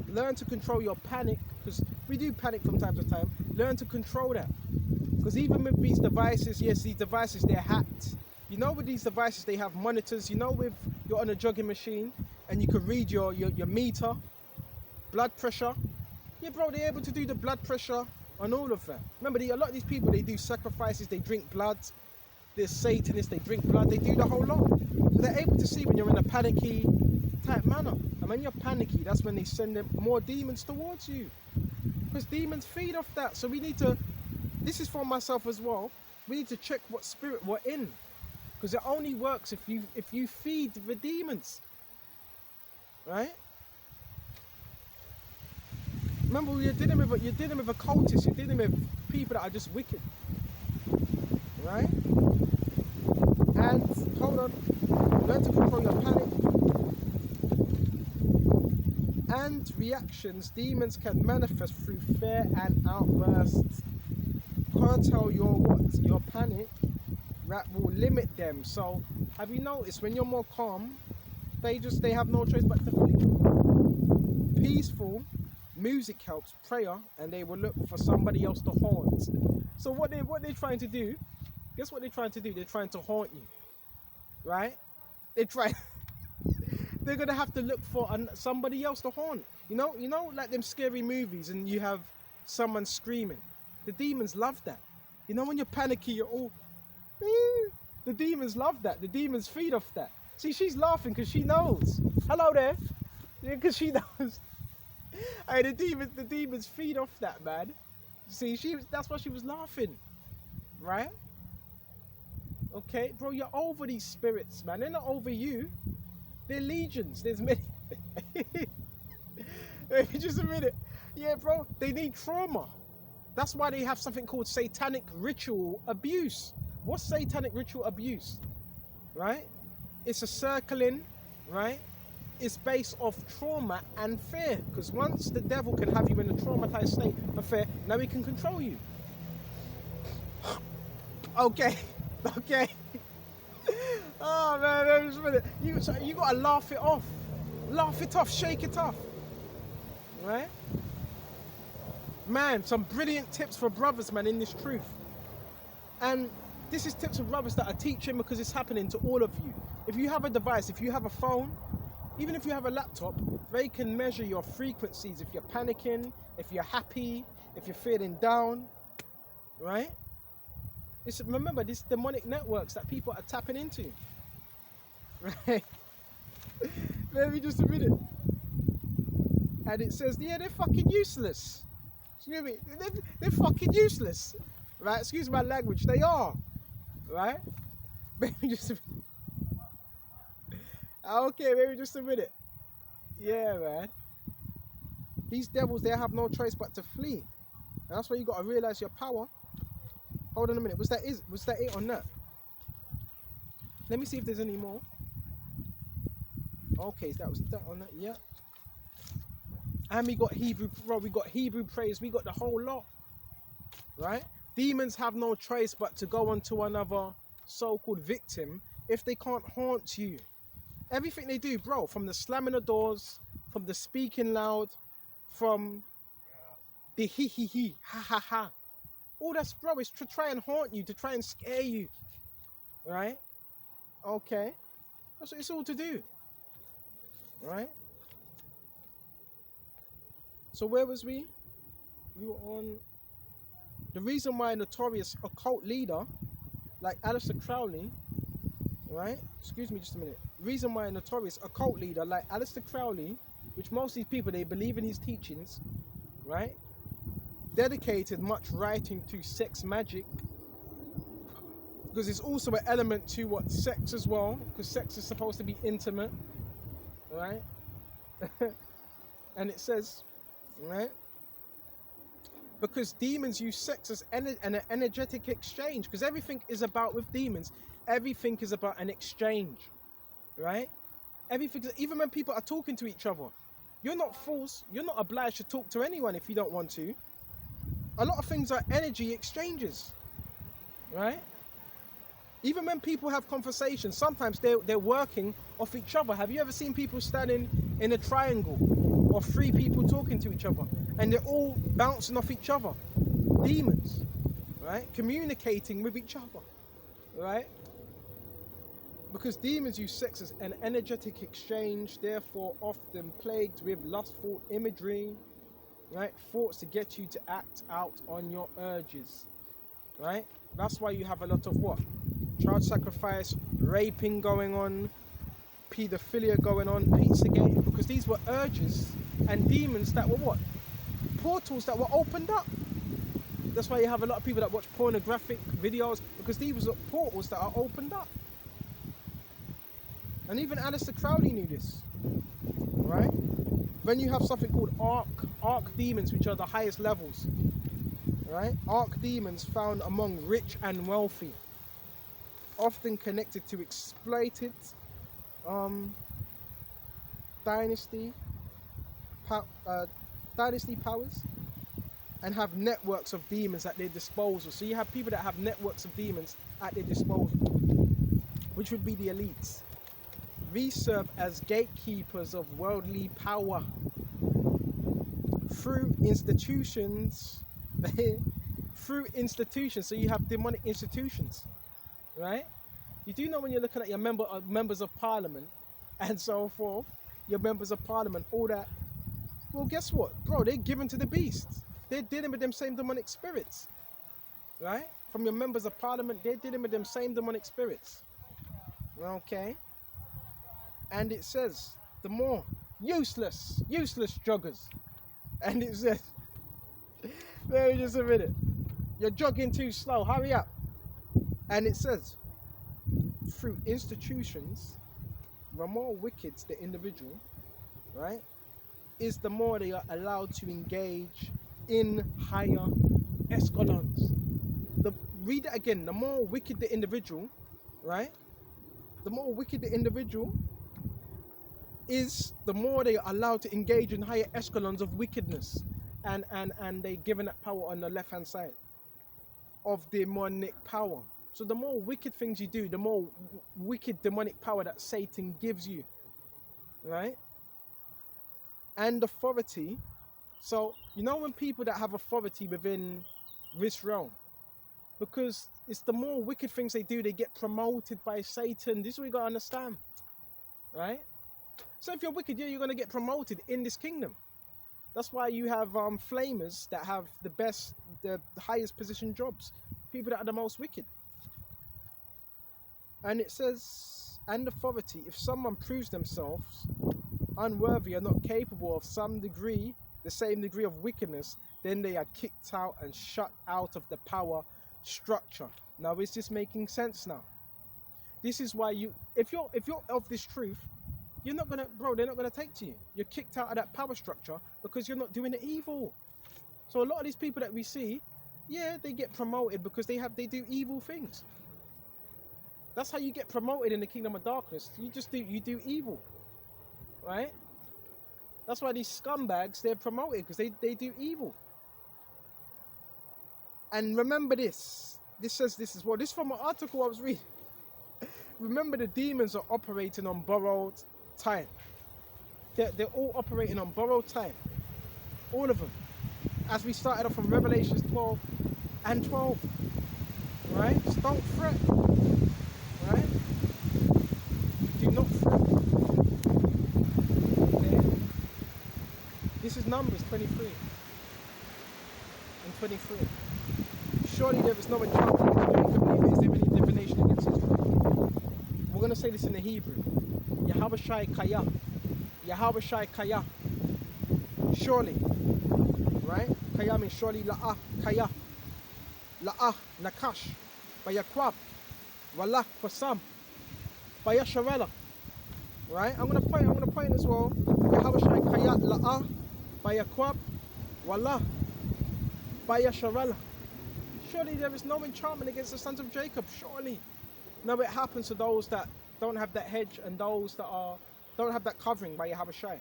learn to control your panic, because we do panic from time to time. Learn to control that. Because even with these devices, yes, these devices, they're hacked. You know, with these devices, they have monitors. You know, with you're on a jogging machine and you can read your meter, blood pressure. Yeah, bro, they're able to do the blood pressure on all of that. Remember, a lot of these people, they do sacrifices, they drink blood. There's Satanists, they drink blood, they do the whole lot. So they're able to see when you're in a panicky type manner. And when you're panicky, that's when they send them more demons towards you. Because demons feed off that. So we need to, this is for myself as well, we need to check what spirit we're in. Because it only works if you feed the demons. Right? Remember, you're dealing with a cultist, you're dealing with people that are just wicked. Right? And hold on, learn to control your panic and reactions. Demons can manifest through fear and outbursts. Curtail your panic that will limit them. So have you noticed when you're more calm, they have no choice but to flee. Peaceful music helps, prayer, and they will look for somebody else to haunt. So what they're trying to do, guess what they're trying to do? They're trying to haunt you, right? They're gonna have to look for somebody else to haunt. You know, like them scary movies, and you have someone screaming. The demons love that. You know, when you're panicky, you're all. The demons love that. The demons feed off that. See, she's laughing because she knows. Hello there, yeah, because she knows. Hey, the demons feed off that, man. See, that's why she was laughing, right? Okay, bro, you're over these spirits, man. They're not over you. They're legions. There's many. Just a minute. Yeah, bro, they need trauma. That's why they have something called satanic ritual abuse. What's satanic ritual abuse? Right? It's a circling, right? It's based off trauma and fear. Because once the devil can have you in a traumatized state of fear, now he can control you. Okay. Okay. Oh man, just a minute. You gotta laugh it off. Laugh it off, shake it off. Right? Man, some brilliant tips for brothers, man, in this truth. And this is tips for brothers that are teaching because it's happening to all of you. If you have a device, if you have a phone, even if you have a laptop, they can measure your frequencies. If you're panicking, if you're happy, if you're feeling down, right? Remember, these demonic networks that people are tapping into, right? Maybe just a minute. And it says, yeah, they're fucking useless. Excuse me, they're fucking useless, right? Excuse my language, they are, right? Maybe just a minute. Okay, maybe just a minute. Yeah, man. These devils, they have no choice but to flee. And that's why you got to realize your power. Hold on a minute. Was that it on that? Let me see if there's any more. Okay, that was that on that. Yeah. And we got Hebrew, bro. We got Hebrew praise. We got the whole lot, right? Demons have no choice but to go on to another so-called victim if they can't haunt you. Everything they do, bro, from the slamming the doors, from the speaking loud, from the he, ha ha ha. All that's, bro, is to try and haunt you, to try and scare you, right? Okay, that's what it's all to do, right? So where was we? We were on the reason why a notorious occult leader like Aleister Crowley, right? Excuse me just a minute. Reason why a notorious occult leader like Aleister Crowley, which most of these people, they believe in his teachings, right? Dedicated much writing to sex magic, because it's also an element to what sex as well, because sex is supposed to be intimate, right? And it says, right? Because demons use sex as an energetic exchange, because everything is about, with demons, everything is about an exchange, right? Everything, even when people are talking to each other, you're not forced, you're not obliged to talk to anyone if you don't want to. A lot of things are energy exchanges, right? Even when people have conversations, sometimes they're working off each other. Have you ever seen people standing in a triangle, or three people talking to each other, and they're all bouncing off each other? Demons, right? Communicating with each other, right? Because demons use sex as an energetic exchange, therefore often plagued with lustful imagery, right? Thoughts to get you to act out on your urges, right? That's why you have a lot of what? Child sacrifice, raping going on, pedophilia going on, Pizzagate, because these were urges and demons that were what? Portals that were opened up. That's why you have a lot of people that watch pornographic videos, because these were portals that are opened up. And even Aleister Crowley knew this, right? When you have something called arc demons, which are the highest levels, right? Arc demons found among rich and wealthy, often connected to exploited dynasty powers, and have networks of demons at their disposal. So you have people that have networks of demons at their disposal, which would be the elites. These serve as gatekeepers of worldly power through institutions. Through institutions. So you have demonic institutions, right? You do know when you're looking at your members of parliament and so forth, your members of parliament, all that. Well, guess what, bro? They're given to the beasts. They're dealing with them same demonic spirits, right? From your members of parliament, they're dealing with them same demonic spirits. Okay. And it says, the more useless joggers. And it says, wait just a minute. You're jogging too slow, hurry up. And it says, through institutions, the more wicked the individual, right, is the more they are allowed to engage in higher escalons. Read it again. The more wicked the individual, right, the more wicked the individual is, the more they are allowed to engage in higher escalons of wickedness, and they're given that power on the left hand side of demonic power. So the more wicked things you do, the more wicked demonic power that Satan gives you, right? And authority So, you know, when people that have authority within this realm, because it's the more wicked things they do, they get promoted by Satan. This is what you got to understand, right? So if you're wicked, yeah, you're going to get promoted in this kingdom. That's why you have flamers that have the highest position jobs, people that are the most wicked. And it says, and authority, if someone proves themselves unworthy or not capable of the same degree of wickedness, then they are kicked out and shut out of the power structure. Now, is this making sense now? This is why if you're of this truth, you're not gonna, bro, they're not gonna take to you. You're kicked out of that power structure because you're not doing the evil. So a lot of these people that we see, yeah, they get promoted because they do evil things. That's how you get promoted in the kingdom of darkness. You do evil, right? That's why these scumbags, they're promoted because they do evil. And remember this. This says this as well. This is from an article I was reading. Remember, the demons are operating on borrowed time. They're all operating on borrowed time. All of them. As we started off from Revelations 12 and 12. Right? Just don't fret. Right? Do not fret. Okay? This is Numbers 23 and 23. Surely there is no enchantment against Jacob, neither is there any divination against Israel. We're going to say this in the Hebrew. Yahweh Shai Kaya. Yahweh Shai Kaya. Surely. Right? Kaya means surely. La'ah Kaya. La'ah Nakash. Bayakwab. Wallah Kwasam. Bayasharela. Right? I'm going to point as well. Yahweh Shai Kaya. La'ah. Bayakwab. Wallah. Bayasharela. Surely there is no enchantment against the sons of Jacob. Surely. No, it happens to those that don't have that hedge and those that don't have that covering by Yahweh Shai.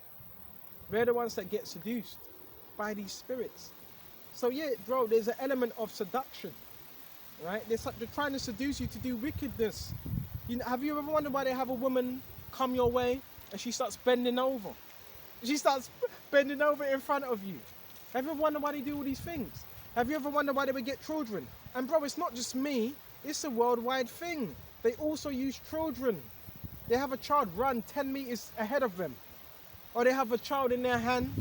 They're the ones that get seduced by these spirits. So yeah, bro, there's an element of seduction, right? They're trying to seduce you to do wickedness. Have you ever wondered why they have a woman come your way and she starts bending over? She starts bending over in front of you. Have you ever wondered why they do all these things? Have you ever wondered why they would get children? And bro, it's not just me, it's a worldwide thing. They also use children. They have a child run 10 meters ahead of them. Or they have a child in their hand,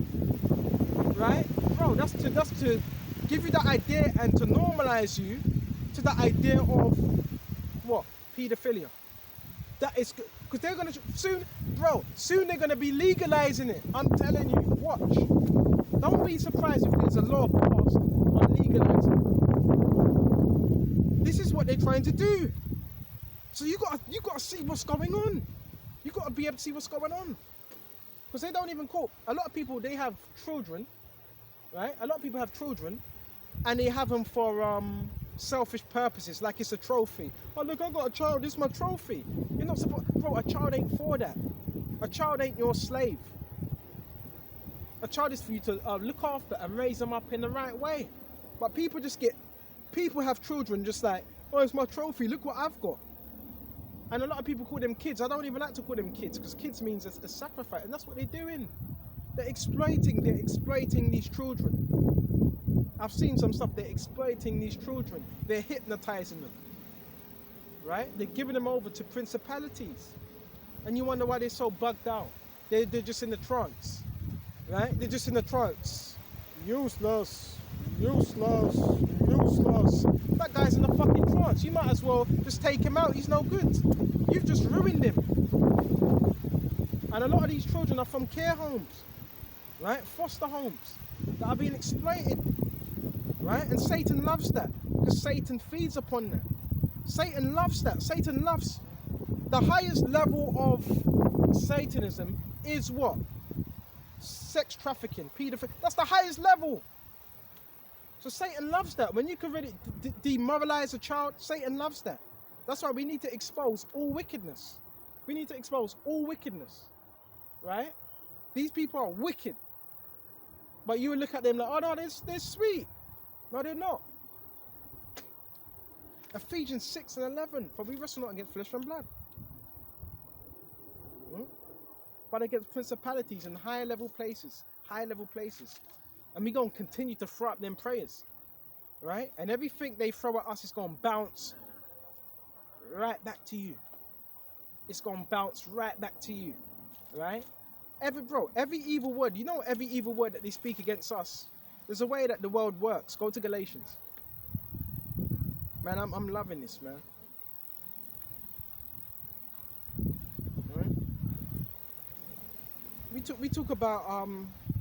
right? Bro, that's to give you that idea and to normalize you to the idea of what? Pedophilia. That is, because they're going to, soon they're going to be legalizing it. I'm telling you, watch. Don't be surprised if there's a law passed on legalizing it. This is what they're trying to do. So you got to see what's going on. You got to be able to see what's going on. Because they don't even call. A lot of people, they have children, right? A lot of people have children, and they have them for selfish purposes, like it's a trophy. Oh look, I got a child. This is my trophy. You're not supposed, bro. A child ain't for that. A child ain't your slave. A child is for you to look after and raise them up in the right way. But people have children just like, oh, it's my trophy. Look what I've got. And a lot of people call them kids. I don't even like to call them kids because kids means a sacrifice, and that's what they're doing. They're exploiting these children. I've seen some stuff. They're exploiting these children. They're hypnotizing them, right? They're giving them over to principalities, and you wonder why they're so bugged out. They're just in the trance, right? They're just in the trance. Useless. That guy's in a fucking trance. You might as well just take him out. He's no good. You've just ruined him. And a lot of these children are from care homes, right? Foster homes that are being exploited, right? And Satan loves that because Satan feeds upon that. Satan loves that. Satan loves the highest level of Satanism is what? Sex trafficking, pedophilia. That's the highest level. So Satan loves that. When you can really demoralize a child, Satan loves that. That's why we need to expose all wickedness. We need to expose all wickedness, right? These people are wicked. But you would look at them like, oh no, they're sweet. No, they're not. Ephesians 6 and 11, for we wrestle not against flesh and blood, but against principalities in higher level places. And we're going to continue to throw up them prayers, right? And everything they throw at us is going to bounce right back to you. It's going to bounce right back to you, right? Every evil word, you know, every evil word that they speak against us, there's a way that the world works. Go to Galatians. Man, I'm loving this, man. Right? We talk about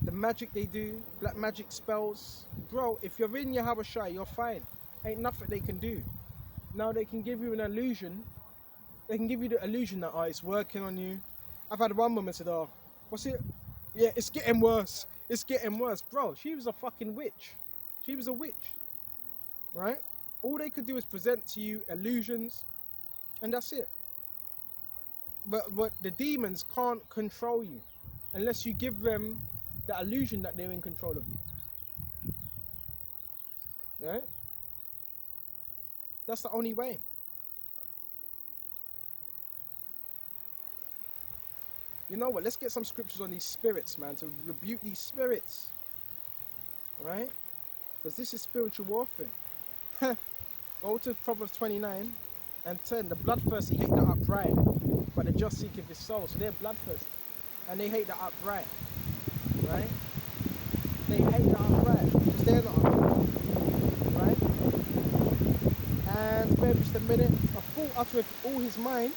the magic they do, black magic spells. Bro, if you're in Yahweh Shai, you're fine. Ain't nothing they can do. Now they can give you an illusion. They can give you the illusion that, oh, it's working on you. I've had one woman said, oh, what's it? Yeah, it's getting worse. It's getting worse. Bro, she was a fucking witch. She was a witch, right? All they could do is present to you illusions, and that's it. But the demons can't control you unless you give them the illusion that they're in control of you, right? That's the only way. You know what? Let's get some scriptures on these spirits, man, to rebuke these spirits, right? Because this is spiritual warfare. Go to Proverbs 29 and 10. The bloodthirsty hate the upright, but the just seeketh his soul. So they're bloodthirsty, and they hate the upright, right? They hate the upright because they're not upright, right? And bear just a minute. A fool uttereth all his mind,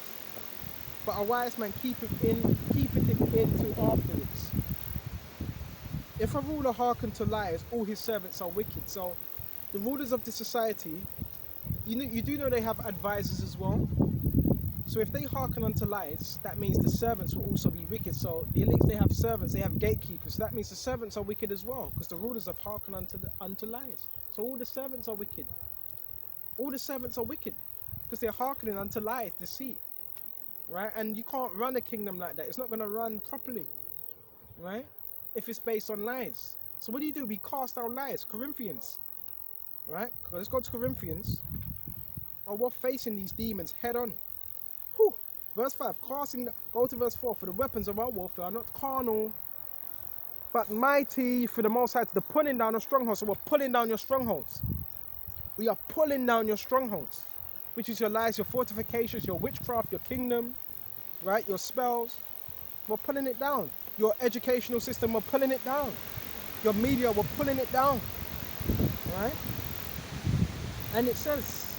but a wise man keepeth it in till afterwards. If a ruler hearken to lies, all his servants are wicked. So the rulers of the society, you do know they have advisors as well. So if they hearken unto lies, that means the servants will also be wicked. So the elites, they have servants, they have gatekeepers. So that means the servants are wicked as well, because the rulers have hearkened unto lies. So all the servants are wicked. All the servants are wicked because they're hearkening unto lies, deceit, right? And you can't run a kingdom like that. It's not going to run properly, right? If it's based on lies. So what do? We cast out lies. Corinthians, right? Let's go to Corinthians. Oh, we're facing these demons head on. Whew. Verse 5, go to verse 4. For the weapons of our warfare are not carnal, but mighty through the Most High to the pulling down of strongholds. So we're pulling down your strongholds. We are pulling down your strongholds, which is your lies, your fortifications, your witchcraft, your kingdom, right? Your spells. We're pulling it down. Your educational system, we're pulling it down. Your media, we're pulling it down, right? And it says,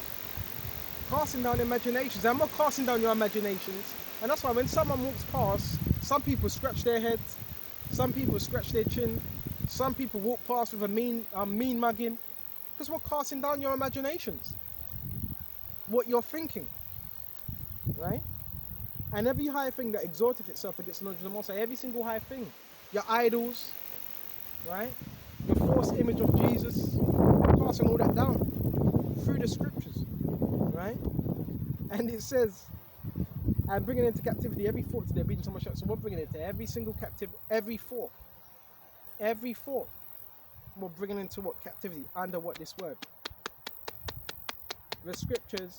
casting down imaginations. I'm not casting down your imaginations. And that's why when someone walks past, some people scratch their heads, some people scratch their chin, some people walk past with a mean mugging, because we're casting down your imaginations, what you're thinking, right? And every high thing that exalteth itself against the knowledge of the Most High, every single high thing, your idols, right? Your false image of Jesus, we're casting all that down through the scriptures, right? And it says, and bringing into captivity every thought to the obedience of my shot. So we're bringing it to every single captivity, every thought, we're bringing into what? Captivity, under what? This word, the scriptures,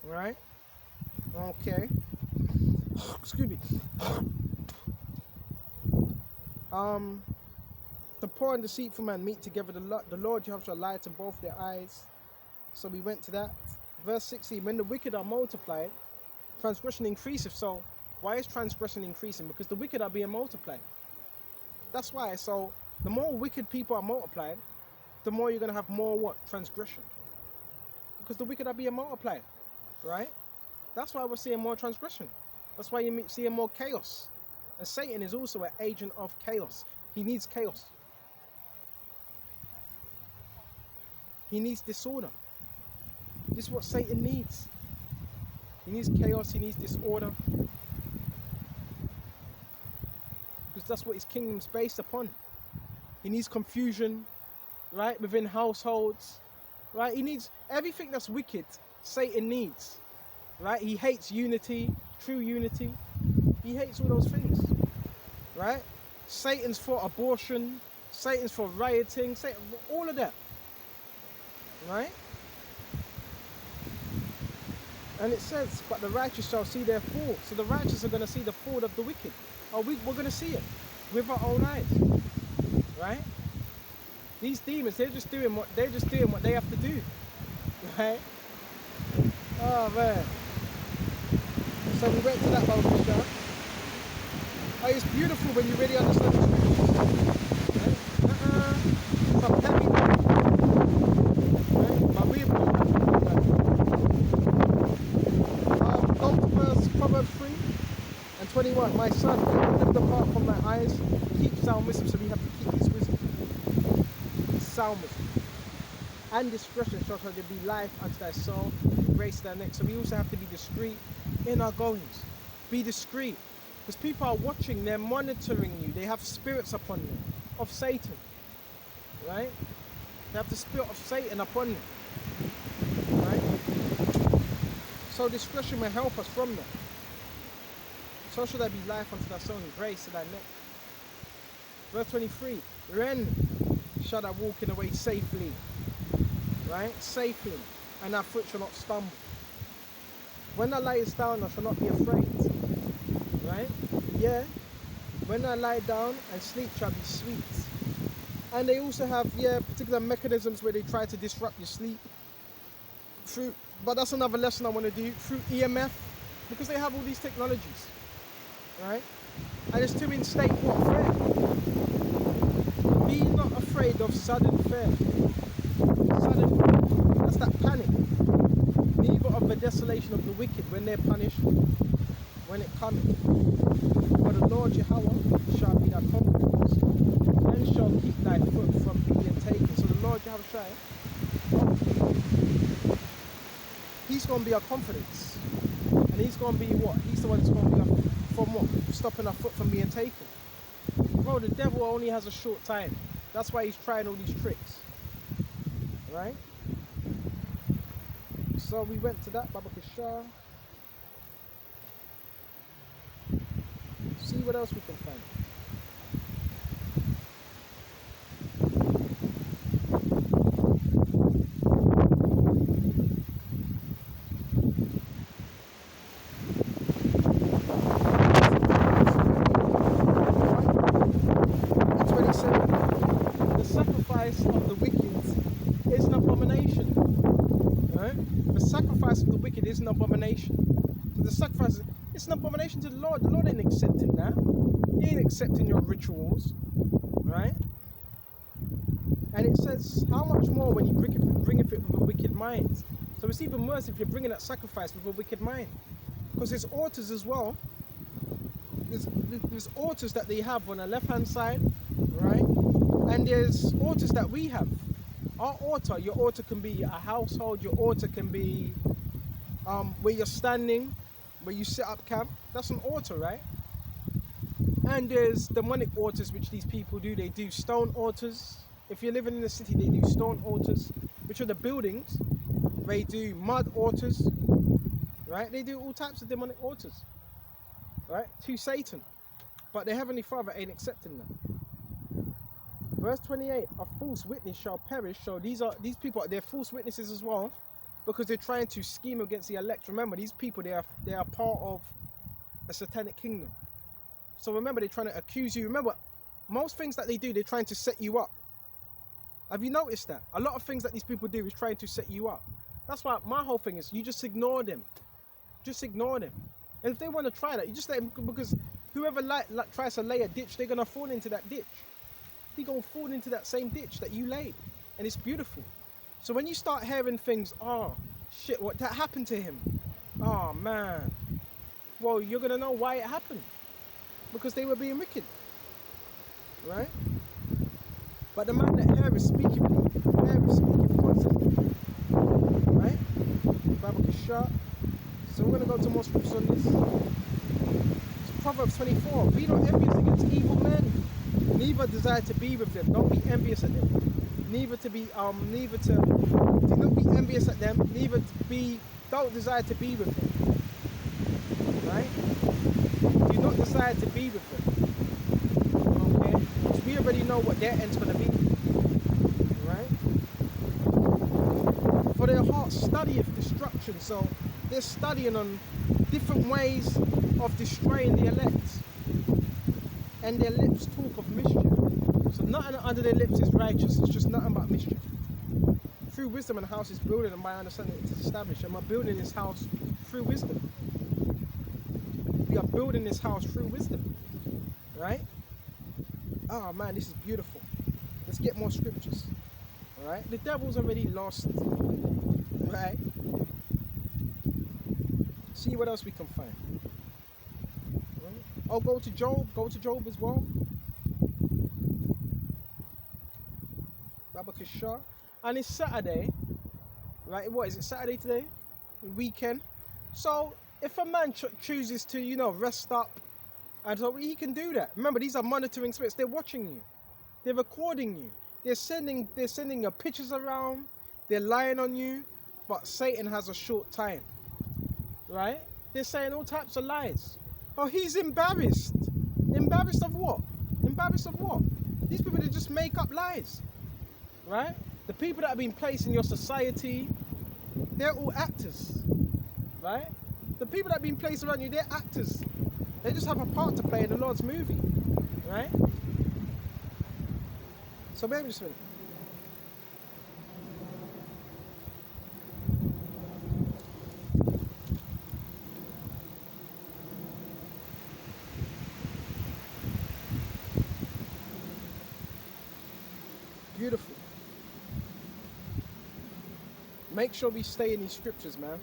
right? Okay. Excuse me. The poor and deceitful man meet together. The Lord Jehovah shall lighten both their eyes. So we went to that. Verse 16. When the wicked are multiplied, transgression increaseth. So why is transgression increasing? Because the wicked are being multiplied. That's why. So the more wicked people are multiplied, the more you're going to have more what? Transgression. Because the wicked are being multiplied, right? That's why we're seeing more transgression. That's why you're seeing more chaos. And Satan is also an agent of chaos. He needs chaos. He needs disorder. This is what Satan needs. He needs chaos, he needs disorder. Because that's what his kingdom's based upon. He needs confusion, right, within households, right? He needs everything that's wicked, Satan needs, right? He hates unity, true unity. He hates all those things, right? Satan's for abortion, Satan's for rioting, Satan, all of that, right? And it says, but the righteous shall see their fall. So the righteous are going to see the fall of the wicked. We're going to see it with our own eyes. right? These demons, they're just doing what they have to do, right? Oh man. So we went to that Bible show. Oh, it's beautiful when you really understand the scriptures. Right? Some heavy right? But we go to verse Proverbs 3 and 21. My son, lift the heart from my eyes, keep sound wisdom, so we have to keep his wisdom. Sound wisdom. And discretion shall there be life unto thy soul, grace to thy neck. So we also have to be discreet in our goings. Be discreet. Because people are watching, they're monitoring you. They have spirits upon them of Satan. Right? They have the spirit of Satan upon them. Right? So discretion will help us from that. So shall there be life unto thy soul and grace to thy neck. Verse 23. Then shall thou walk in the way safely. Right? Safely. And thy foot shall not stumble. When thou liest down, thou shalt not be afraid. Right? Yeah. When I lie down and sleep shall be sweet. And they also have, particular mechanisms where they try to disrupt your sleep. But that's another lesson I want to do. Through EMF. Because they have all these technologies. Right? And it's to instate what? Fear. Be not afraid of sudden fear. Sudden fear. That's that panic. Neither of the desolation of the wicked when they're punished. When it cometh. For the Lord Yahweh shall be thy confidence, and shall keep thy foot from being taken. So the Lord Yahweh, he's going to be our confidence. And he's going to be what? He's the one that's going to be from what? Stopping our foot from being taken. Bro, the devil only has a short time. That's why he's trying all these tricks. Right? So we went to that, Baba Kishar. See what else we can find. The sacrifice of the wicked is an abomination. Right? The sacrifice of the wicked is an abomination. So the sacrifice, it's an abomination to the Lord. The Lord ain't accepting that. He ain't accepting your rituals. Right? And it says, how much more when you bringeth it with a wicked mind? So it's even worse if you're bringing that sacrifice with a wicked mind. Because there's altars as well. There's altars that they have on the left hand side, right? And there's altars that we have. Our altar, your altar can be a household, your altar can be where you're standing, where you set up camp. That's an altar, right? And there's demonic altars which these people do. They do stone altars. If you're living in the city, they do stone altars, which are the buildings. They do mud altars, right? They do all types of demonic altars, right? To Satan. But the Heavenly Father ain't accepting them. Verse 28, a false witness shall perish. So these people, they're false witnesses as well, because they're trying to scheme against the elect. Remember, these people, they are part of a satanic kingdom. So remember, they're trying to accuse you. Remember, most things that they do, they're trying to set you up. Have you noticed that? A lot of things that these people do is trying to set you up. That's why my whole thing is, you just ignore them. Just ignore them. And if they want to try that, you just let them, because whoever tries to lay a ditch, they're going to fall into that ditch. You're going to fall into that same ditch that you laid. And it's beautiful. So when you start hearing things, oh, shit, what that happened to him? Oh, man. Well, you're going to know why it happened. Because they were being wicked. Right? But the man that heareth speaketh constantly. Right? Bible is sharp. So we're going to go to more scriptures on this. It's Proverbs 24. Be not envious against evil men. Neither desire to be with them. Don't be envious at them. Do not be envious at them. Don't desire to be with them. Right? Do not desire to be with them. Okay? Because we already know what their end's going to be. Right? For their heart studieth destruction. So they're studying on different ways of destroying the elect. And their lips talk of mischief. So nothing under their lips is righteous. It's just nothing but mischief. Through wisdom and the house is building, and by understanding it is established. And we're building this house through wisdom. We are building this house through wisdom. Right? Oh man, this is beautiful. Let's get more scriptures. Alright? The devil's already lost. Right? See what else we can find. Right? Oh, go to Job. Go to Job as well. Babakashah. And it's Saturday, right? What is it? Saturday today? Weekend. So if a man chooses to, you know, rest up, and so he can do that. Remember, these are monitoring spirits. They're watching you. They're recording you. They're sending your pictures around. They're lying on you. But Satan has a short time, right? They're saying all types of lies. Oh, he's embarrassed. Embarrassed of what? Embarrassed of what? These people, they just make up lies, right? The people that have been placed in your society, they're all actors, right? The people that have been placed around you, they're actors. They just have a part to play in the Lord's movie, right? So maybe just a minute. Beautiful. Make sure we stay in these scriptures, man.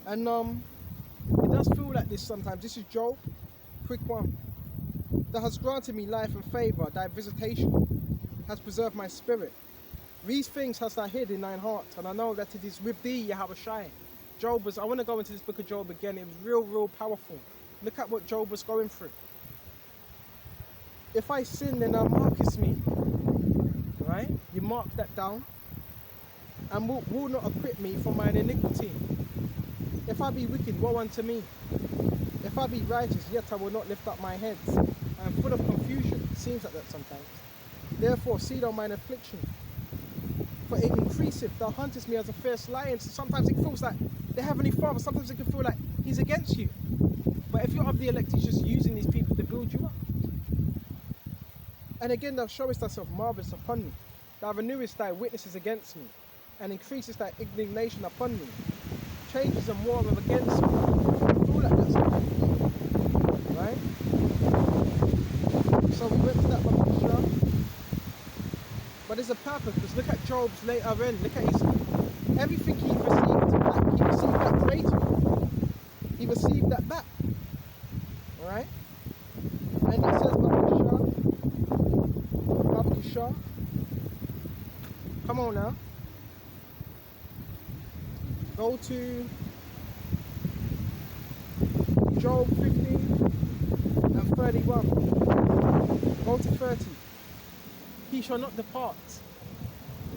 And it does feel like this sometimes. This is Job, quick one. That has granted me life and favor, thy visitation has preserved my spirit. These things hast thou hid in thine heart, and I know that it is with thee, Yahweh Shai. Job was, I want to go into this book of Job again. It was real powerful. Look at what Job was going through. If I sin, then thou markest me. Right? You mark that down. And will not acquit me for mine iniquity. If I be wicked, woe unto me. If I be righteous, yet I will not lift up my head. I am full of confusion. It seems like that sometimes. Therefore, see thou mine affliction. For it increaseth. Thou huntest me as a fierce lion. So sometimes it feels like the Heavenly Father, sometimes it can feel like He's against you. But if you're of the elect, He's just using these people to build you up. And again, thou showest thyself marvellous upon me. Thou renewest thy witnesses against me, and increasest thy indignation upon me. Changes and war are against me. All like that sometimes. Right? So we went to that one show. But there's a purpose, because look at Job's later end. Look at his everything he received that greater. He received that back. Alright? And he says, Babakashah. Come on now. Go to Job 15 and 31. Go to 30. He shall not depart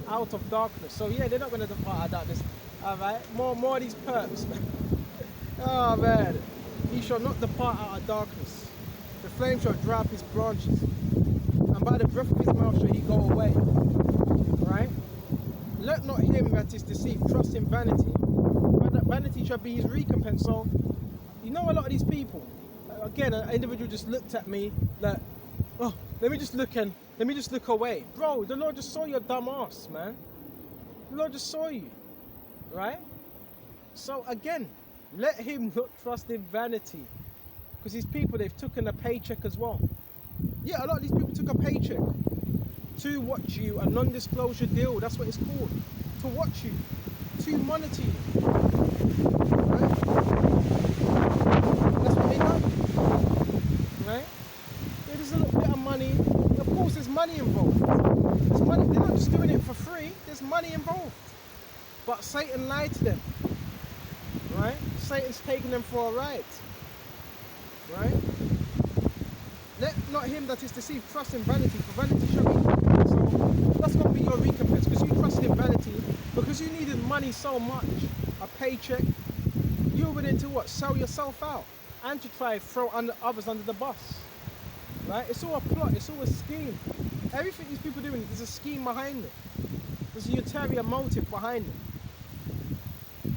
out of darkness. So yeah, they're not going to depart out of darkness. Alright, more of these perks. Oh man. He shall not depart out of darkness. The flame shall dry up his branches. And by the breath of his mouth shall he go away. Right? Let not him that is deceived trust in vanity, but that vanity shall be his recompense. So, you know, a lot of these people, again, an individual just looked at me like, oh, let me just look away. Bro, the Lord just saw your dumb ass, man. The Lord just saw you. Right? So again, let him not trust in vanity. Because these people, they've taken a paycheck as well. Yeah, a lot of these people took a paycheck to watch you, a non-disclosure deal, that's what it's called. To watch you, to monitor you. Right? That's what they done. Right? Yeah, there's a little bit of money. Of course, there's money involved. There's money. They're not just doing it for free, there's money involved. But Satan lied to them. Right? Satan's taking them for a ride. Right? Let not him that is deceived trust in vanity, for vanity shall be recompense. So that's going to be your recompense, because you trusted in vanity, because you needed money so much, a paycheck. You were willing to what? Sell yourself out, and to try and throw others under the bus. Right? It's all a plot, it's all a scheme. Everything these people are doing, there's a scheme behind it. There's a ulterior motive behind it.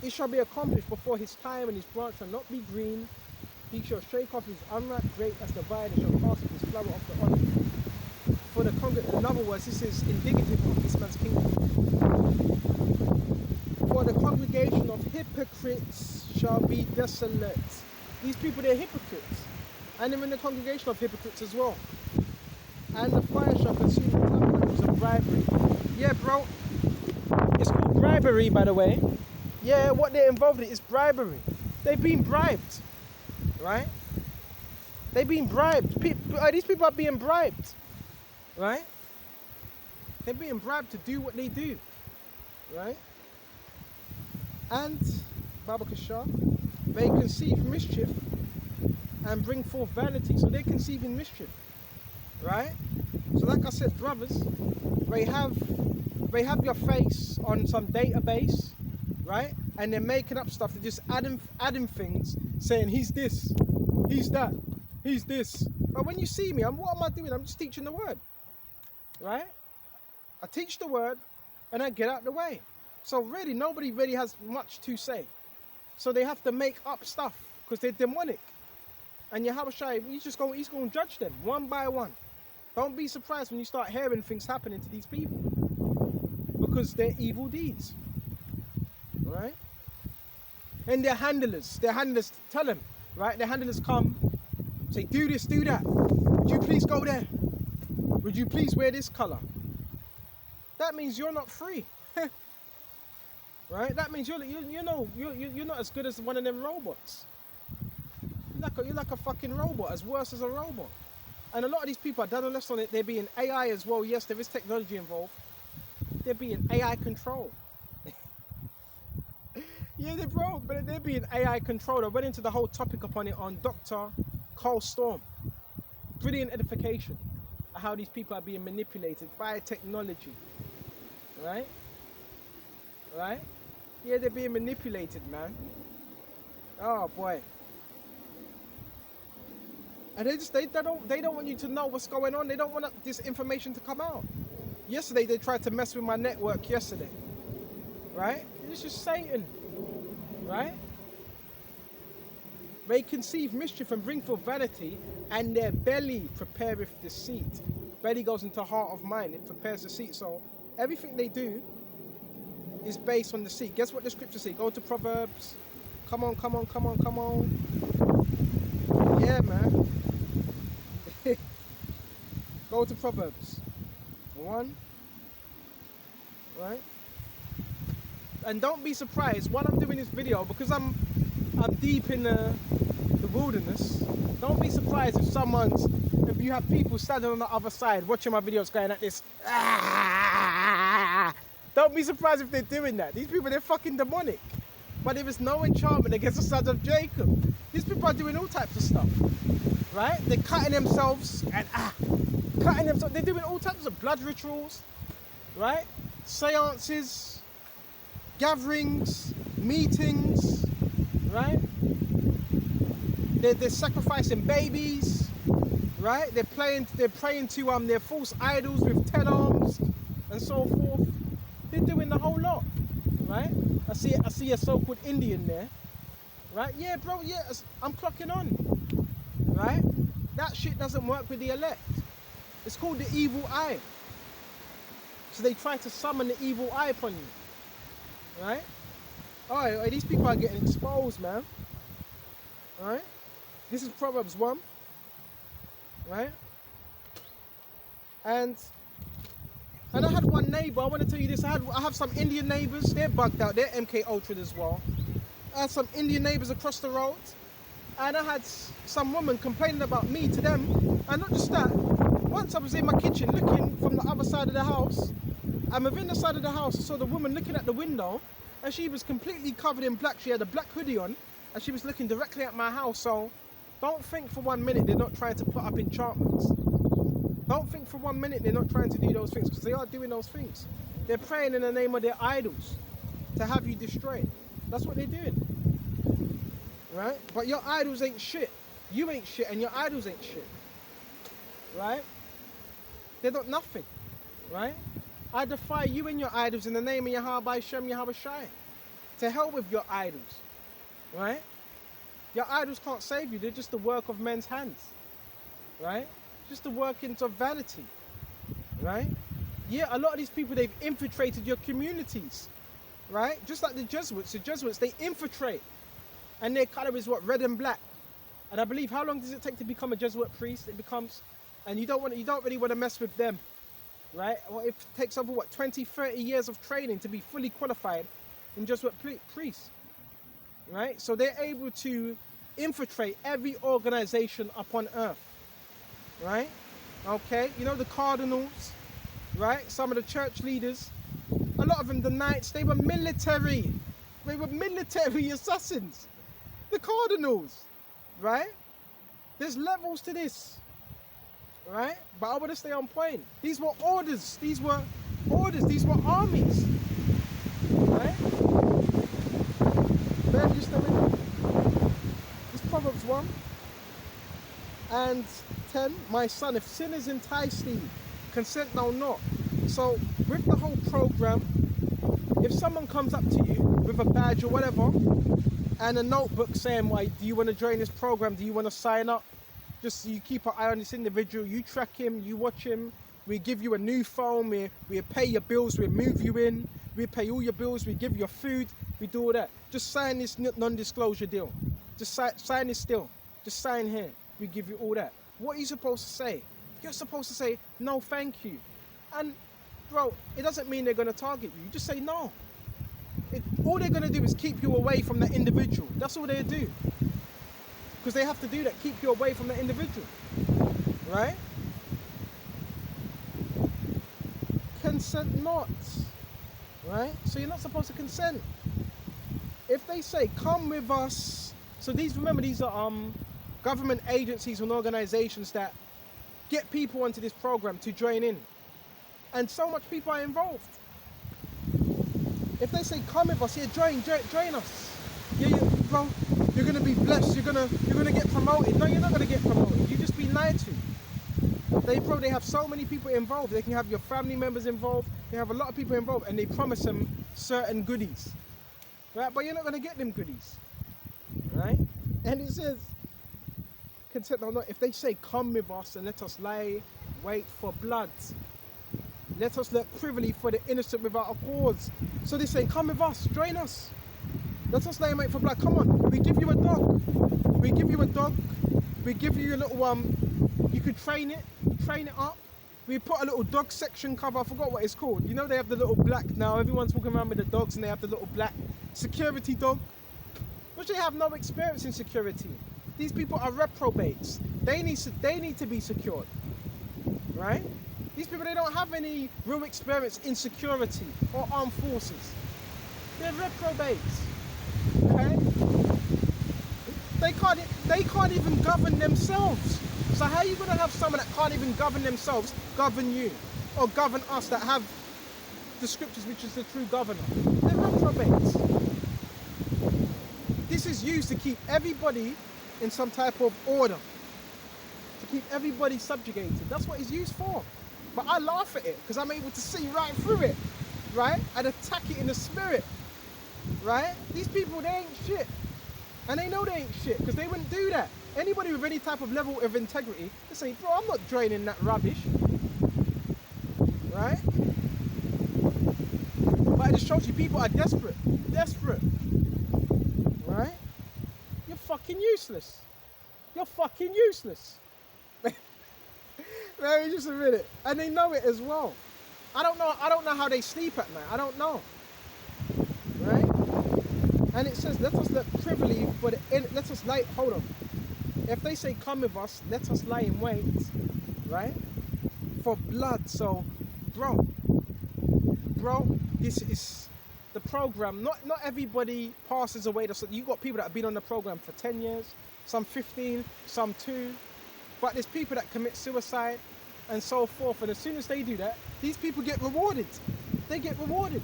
It shall be accomplished before his time, and his branch shall not be green. He shall shake off his unripe grape as the vine, and shall cast off his flower off the olive. For the congregation, in other words, this is indicative of this man's kingdom. For the congregation of hypocrites shall be desolate. These people, they're hypocrites. And they're in the congregation of hypocrites as well. And the fire shall consume the tabernacles of bribery. Yeah, bro. It's called bribery, by the way. Yeah, what they're involved in is bribery. They've been bribed. Right? They've been bribed. These people are being bribed. Right? They're being bribed to do what they do. Right? And, Babakashah, they conceive mischief and bring forth vanity. So they're conceiving mischief. Right? So like I said, brothers, they have your face on some database, right? And they're making up stuff. They're just adding things, saying he's this, he's that, he's this. But when you see me, what am I doing? I'm just teaching the word, right? I teach the word and I get out the way. So really, nobody really has much to say. So they have to make up stuff because they're demonic. And Yahushua, he's going to judge them one by one. Don't be surprised when you start hearing things happening to these people. Because they're evil deeds. Right? And their handlers tell them, right? Their handlers come, say, do this, do that. Would you please go there? Would you please wear this color? That means you're not free. Right? That means you're not as good as one of them robots. You're like a fucking robot, as worse as a robot. And a lot of these people are done less on it. They're being AI as well. Yes, there is technology involved. They're being AI controlled. Yeah, they're being AI controlled. I went into the whole topic upon it on Dr. Cole Storm. Brilliant edification of how these people are being manipulated by technology. Right? Right? Yeah, they're being manipulated, man. Oh boy. And they don't want you to know what's going on. They don't want this information to come out. Yesterday they tried to mess with my network yesterday. Right? It's just Satan. Right? They conceive mischief and bring forth vanity, and their belly prepareth deceit. Belly goes into heart of mind. It prepares deceit. So everything they do is based on deceit. Guess what the scriptures say? Go to Proverbs. Come on. Yeah, man. Go to Proverbs 1, right? And don't be surprised while I'm doing this video, because I'm deep in the wilderness. Don't be surprised if you have people standing on the other side watching my videos going at this. Don't be surprised if they're doing that. These people, they're fucking demonic. But there is no enchantment against the sons of Jacob. These people are doing all types of stuff. Right? They're cutting themselves and cutting themselves. They're doing all types of blood rituals. Right? Seances, gatherings, meetings. Right? They're sacrificing babies. Right? They're praying to their false idols with 10 arms and so forth. They're doing the whole lot. Right? I see a so-called Indian there. Right? Yeah, bro, yeah, I'm clocking on. Right? That shit doesn't work with the elect. It's called the evil eye. So they try to summon the evil eye upon you. Right? Alright, these people are getting exposed, man. Right? This is Proverbs 1. Right? And I had one neighbor, I want to tell you this, I have some Indian neighbors, they're bugged out, they're MK Ultra as well. I had some Indian neighbors across the road, and I had some woman complaining about me to them. And not just that, once I was in my kitchen looking from the other side of the house, and within the side of the house I saw the woman looking at the window, and she was completely covered in black. She had a black hoodie on, and she was looking directly at my house. So don't think for 1 minute they're not trying to put up enchantments. Don't think for 1 minute they're not trying to do those things, because they are doing those things. They're praying in the name of their idols to have you destroyed. That's what they're doing. Right? But your idols ain't shit. You ain't shit, and your idols ain't shit. Right? They're not nothing. Right? I defy you and your idols in the name of Yahweh Shem Yahweh Shai. To hell with your idols. Right? Your idols can't save you. They're just the work of men's hands, right? Just the workings of vanity, right? Yeah, a lot of these people, they've infiltrated your communities, right? Just like the Jesuits. The Jesuits, they infiltrate, and their color is what? Red and black. And I believe, how long does it take to become a Jesuit priest? It becomes, and you don't really want to mess with them, right? Well, it takes over what, 20, 30 years of training to be fully qualified in Jesuit priest, right? So they're able to infiltrate every organization upon earth, right? Okay, you know, the cardinals, right? Some of the church leaders, a lot of them, the knights, they were military. They were military assassins. The cardinals, right? There's levels to this, right? But I want to stay on point. These were orders. These were orders. These were armies, right? Bear just a minute. This Proverbs 1 and 10. My son, if sinners entice thee, consent thou not. So with the whole program, if someone comes up to you with a badge or whatever and a notebook saying, why, do you want to join this program? Do you want to sign up? Just so you keep an eye on this individual, you track him, you watch him, we give you a new phone, we pay your bills, we move you in, we pay all your bills, we give you food, we do all that. Just sign this non-disclosure deal. Just sign this deal. Just sign here. We give you all that. What are you supposed to say? You're supposed to say, no, thank you. And bro, it doesn't mean they're going to target you. You just say no. All they're going to do is keep you away from that individual. That's all they do. Because they have to do that, keep you away from that individual. Right? Consent not. Right? So you're not supposed to consent. If they say, come with us. So remember, these are government agencies and organizations that get people onto this program to join in. And so much people are involved. If they say, come with us, yeah, join us. Yeah, bro, you're gonna be blessed, you're gonna get promoted. No, you're not gonna get promoted, you just be lied to. They have so many people involved. They can have your family members involved, they have a lot of people involved, and they promise them certain goodies. Right? But you're not gonna get them goodies. Right? And it says, consent or not, if they say, come with us and let us lie wait for blood. Let us look privily for the innocent without a cause. So they're saying, come with us, join us. Let us lay in wait for blood. Come on, we give you a dog. We give you a dog. We give you a little, you could train it up. We put a little dog section cover, I forgot what it's called. You know they have the little black now, everyone's walking around with the dogs and they have the little black security dog. Which they have no experience in security. These people are reprobates. They need to be secured. Right? These people, they don't have any real experience in security or armed forces. They're reprobates. Okay? They can't even govern themselves. So how are you going to have someone that can't even govern themselves govern you? Or govern us that have the scriptures, which is the true governor? They're reprobates. This is used to keep everybody in some type of order. To keep everybody subjugated. That's what it's used for. But I laugh at it because I'm able to see right through it, right? And attack it in the spirit, right? These people, they ain't shit. And they know they ain't shit because they wouldn't do that. Anybody with any type of level of integrity, they say, bro, I'm not joining that rubbish, right? But it just shows you people are desperate, right? You're fucking useless. You're fucking useless. Maybe just a minute. And they know it as well. I don't know how they sleep at night. I don't know. Right? And it says, let us look privily for let us lie, hold on. If they say come with us, let us lie in wait, right? For blood. So, bro, this is the program. Not everybody passes away. You got people that have been on the program for 10 years, some 15, some 2. But there's people that commit suicide and so forth. And as soon as they do that, these people get rewarded. They get rewarded.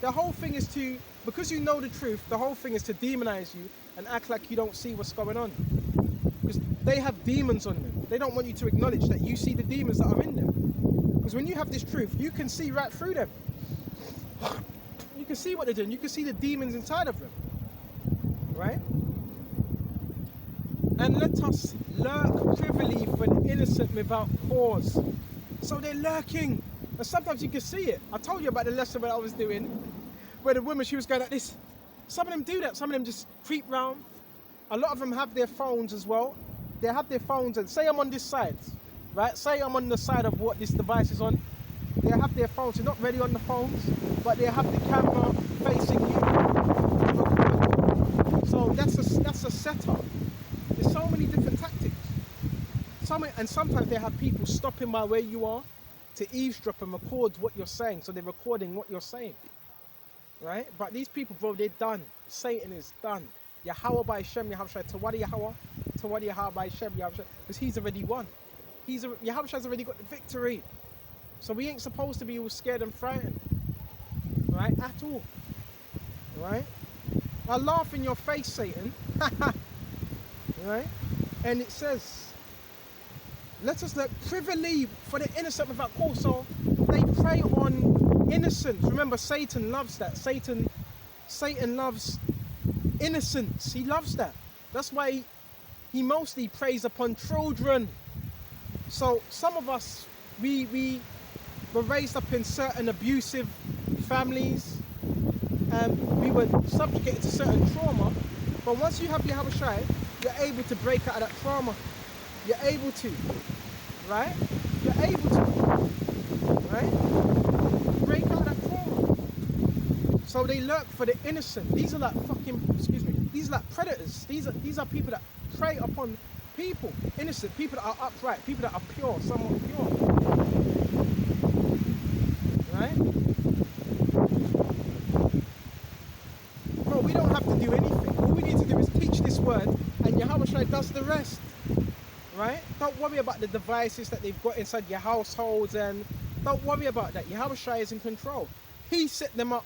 The whole thing is because you know the truth, the whole thing is to demonize you and act like you don't see what's going on. Because they have demons on them. They don't want you to acknowledge that you see the demons that are in them. Because when you have this truth, you can see right through them. You can see what they're doing. You can see the demons inside of them. Right? And let us lurk privily for the innocent without cause. So they're lurking. And sometimes you can see it. I told you about the lesson that I was doing, where the woman, she was going like this. Some of them do that. Some of them just creep round. A lot of them have their phones as well. They have their phones, and say I'm on this side, right? Say I'm on the side of what this device is on. They have their phones. They're not ready on the phones, but they have the camera facing you. So that's a setup. There's so many different tactics. And sometimes they have people stopping by where you are to eavesdrop and record what you're saying. So they're recording what you're saying, right? But these people, bro, they're done. Satan is done. Yahweh by Shem, Yahweh Tawadi Yahweh, Tawadi Yahweh by Shem, Yahweh, because he's already won. Yahweh has already got the victory. So we ain't supposed to be all scared and frightened, right? At all, right? I laugh in your face, Satan, right? And it says, let us look privily for the innocent without cause. So they prey on innocence. Remember, Satan loves that. Satan loves innocence. He loves that. That's why he mostly preys upon children. So some of us, we were raised up in certain abusive families, and we were subjugated to certain trauma. But once you have your Yahushua, you're able to break out of that trauma. You're able to, right? You're able to, right? Break out of that trauma. So they lurk for the innocent. These are like these are like predators. These are people that prey upon people, innocent, people that are upright, people that are pure, somewhat pure. Right? Bro, we don't have to do anything. All we need to do is teach this word, and Yahweh does the rest. Right? Don't worry about the devices that they've got inside your households, and don't worry about that. Yahweh is in control. He set them up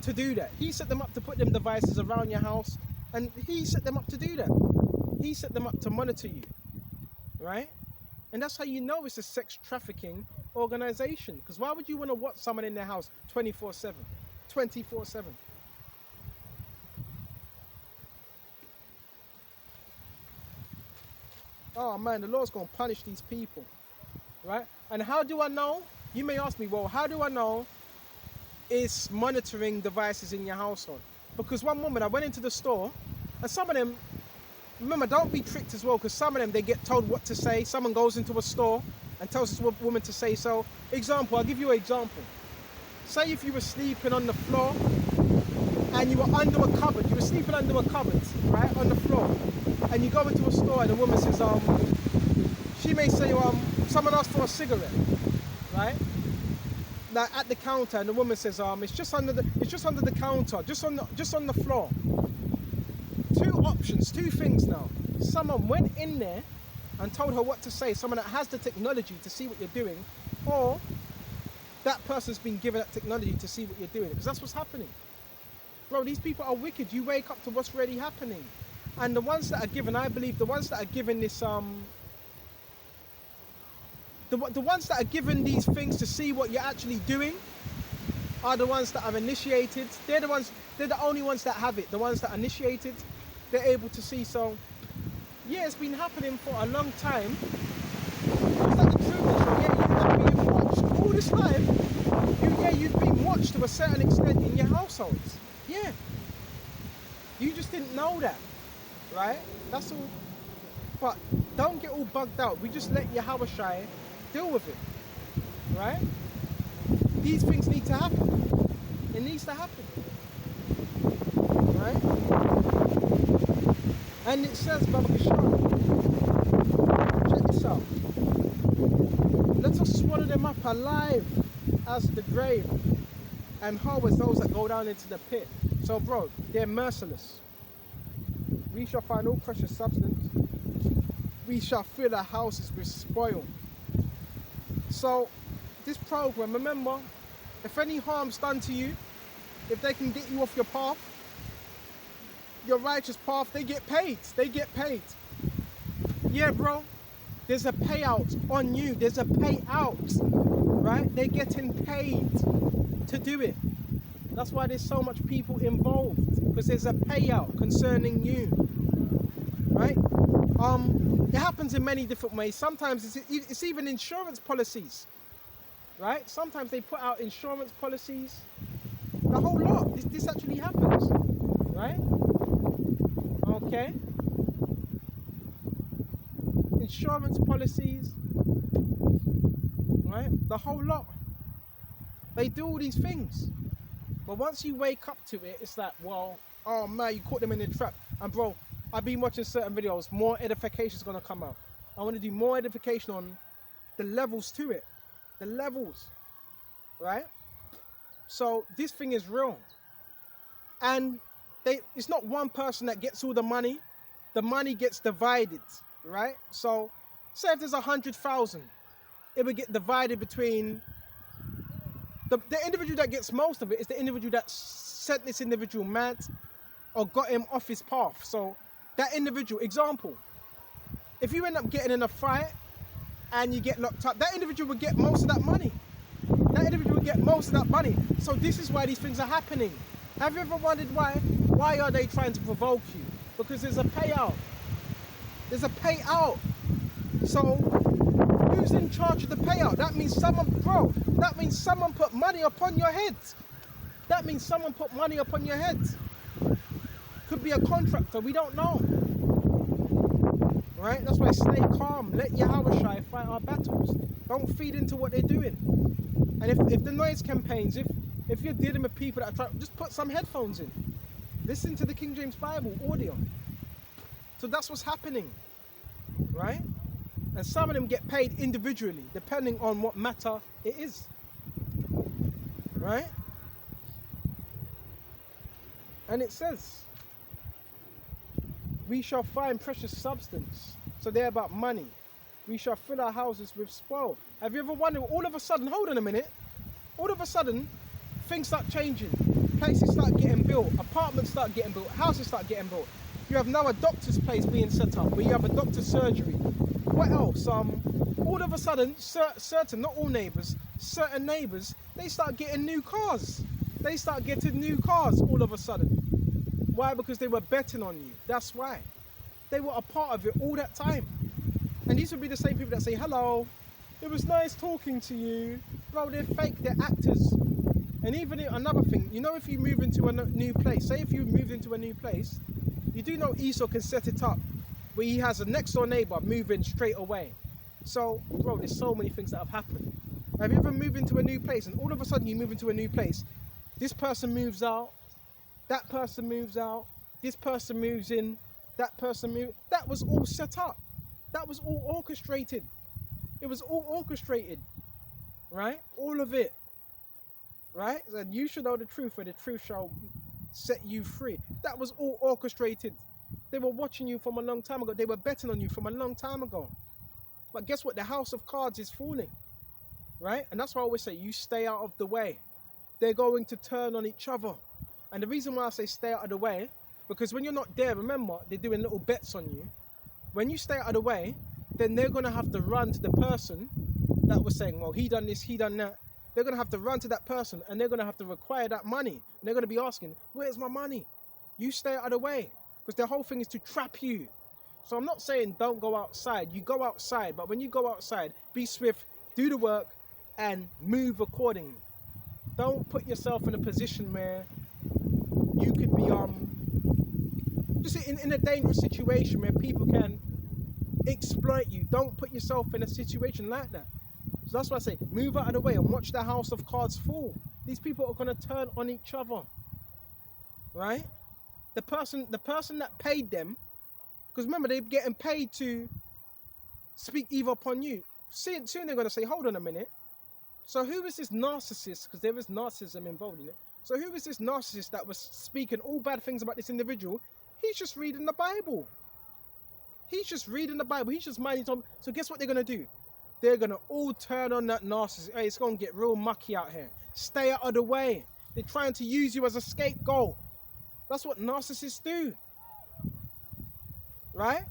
to do that. He set them up to put them devices around your house, and he set them up to do that. He set them up to monitor you, right? And that's how you know it's a sex trafficking organization. Because why would you want to watch someone in their house 24/7? 24/7. Oh man, the Lord's going to punish these people, right? And how do I know? You may ask me, well, how do I know it's monitoring devices in your household? Because one woman, I went into the store, and some of them, remember, don't be tricked as well, because some of them, they get told what to say. Someone goes into a store and tells this woman to say so. Example, I'll give you an example. Say if you were sleeping on the floor and you were under a cupboard, you were sleeping under a cupboard, right, on the floor, and you go into a store and the woman says, she may say, someone asked for a cigarette, right? Like at the counter, and the woman says, it's just under the counter, just on the floor. Two options, two things now. Someone went in there and told her what to say, someone that has the technology to see what you're doing, or that person's been given that technology to see what you're doing, because that's what's happening. Bro, these people are wicked. You wake up to what's really happening. And the ones that are given, I believe, the ones that are given this, the ones that are given these things to see what you're actually doing are the ones that are initiated. They're the only ones that have it. The ones that are initiated, they're able to see. So, yeah, it's been happening for a long time. Is that the truth? Yeah, you have been watched all this time. You've been watched to a certain extent in your households. Yeah. You just didn't know that. Right? That's all. But don't get all bugged out. We just let Yahweh deal with it. Right? These things need to happen. It needs to happen. Right? And it says, Baba Kishar, check this out. Let us swallow them up alive as the grave, and whole as those that go down into the pit. So bro, they're merciless. We shall find all precious substance. We shall fill our houses with spoil. So this program, remember, if any harm's done to you, if they can get you off your path, your righteous path, they get paid. They get paid. Yeah, bro. There's a payout on you. There's a payout, right? They're getting paid to do it. That's why there's so much people involved, because there's a payout concerning you, right? It happens in many different ways. Sometimes it's even insurance policies, right? Sometimes they put out insurance policies. The whole lot. This actually happens, right? Okay. Insurance policies, right? The whole lot. They do all these things. But once you wake up to it, it's like, well, oh man, you caught them in the trap. And bro, I've been watching certain videos, more edification is gonna come out. I want to do more edification on the levels to it. The levels, right? So this thing is real. And it's not one person that gets all the money gets divided, right? So say if there's 100,000, it would get divided between the individual that gets most of it is the individual that sent this individual mad or got him off his path. So that individual, example, if you end up getting in a fight and you get locked up, that individual would get most of that money. That individual would get most of that money. So this is why these things are happening. Have you ever wondered why? Why are they trying to provoke you? Because there's a payout. There's a payout. So who's in charge of the payout? That means that means someone put money upon your head. That means someone put money upon your head. Could be a contractor, we don't know. Right? That's why stay calm. Let Yahushua fight our battles. Don't feed into what they're doing. And if the noise campaigns, if you're dealing with people that are trying, just put some headphones in. Listen to the King James Bible audio. So that's what's happening. Right? And some of them get paid individually, depending on what matter it is. Right? And it says, we shall find precious substance. So they're about money. We shall fill our houses with spoil. Have you ever wondered, all of a sudden, hold on a minute, all of a sudden, things start changing. Places start getting built, apartments start getting built, houses start getting built. You have now a doctor's place being set up, where you have a doctor's surgery. What else? All of a sudden, certain, not all neighbours, certain neighbours, they start getting new cars. They start getting new cars all of a sudden. Why? Because they were betting on you. That's why. They were a part of it all that time. And these would be the same people that say, hello, it was nice talking to you. Bro, they're fake, they're actors. And even another thing, you know, if you move into a new place, say if you move into a new place, you do know Esau can set it up where he has a next door neighbor moving straight away. So, bro, there's so many things that have happened. Have you ever moved into a new place and all of a sudden you move into a new place? This person moves out, that person moves out, this person moves in, that person moves. That was all set up. That was all orchestrated. It was all orchestrated, right? All of it, right? And you should know the truth, and the truth shall set you free. That was all orchestrated. They were watching you from a long time ago. They were betting on you from a long time ago. But guess what? The house of cards is falling, right? And that's why I always say, you stay out of the way. They're going to turn on each other. And the reason why I say stay out of the way, because when you're not there, remember, they're doing little bets on you. When you stay out of the way, then they're going to have to run to the person that was saying, well, he done this, he done that. They're going to have to run to that person and they're going to have to require that money. And they're going to be asking, where's my money? You stay out of the way, because their whole thing is to trap you. So I'm not saying don't go outside. You go outside, but when you go outside, be swift, do the work, and move accordingly. Don't put yourself in a position where you could be just in a dangerous situation where people can exploit you. Don't put yourself in a situation like that. So that's why I say, move out of the way and watch the house of cards fall. These people are going to turn on each other, right? The person that paid them, because remember, they're getting paid to speak evil upon you. Soon they're going to say, hold on a minute. So who is this narcissist? Because there is narcissism involved in it. So who is this narcissist that was speaking all bad things about this individual? He's just reading the Bible. He's just reading the Bible. He's just minding his own. So guess what they're going to do? They're going to all turn on that narcissist. Hey, it's going to get real mucky out here. Stay out of the way. They're trying to use you as a scapegoat. That's what narcissists do. Right?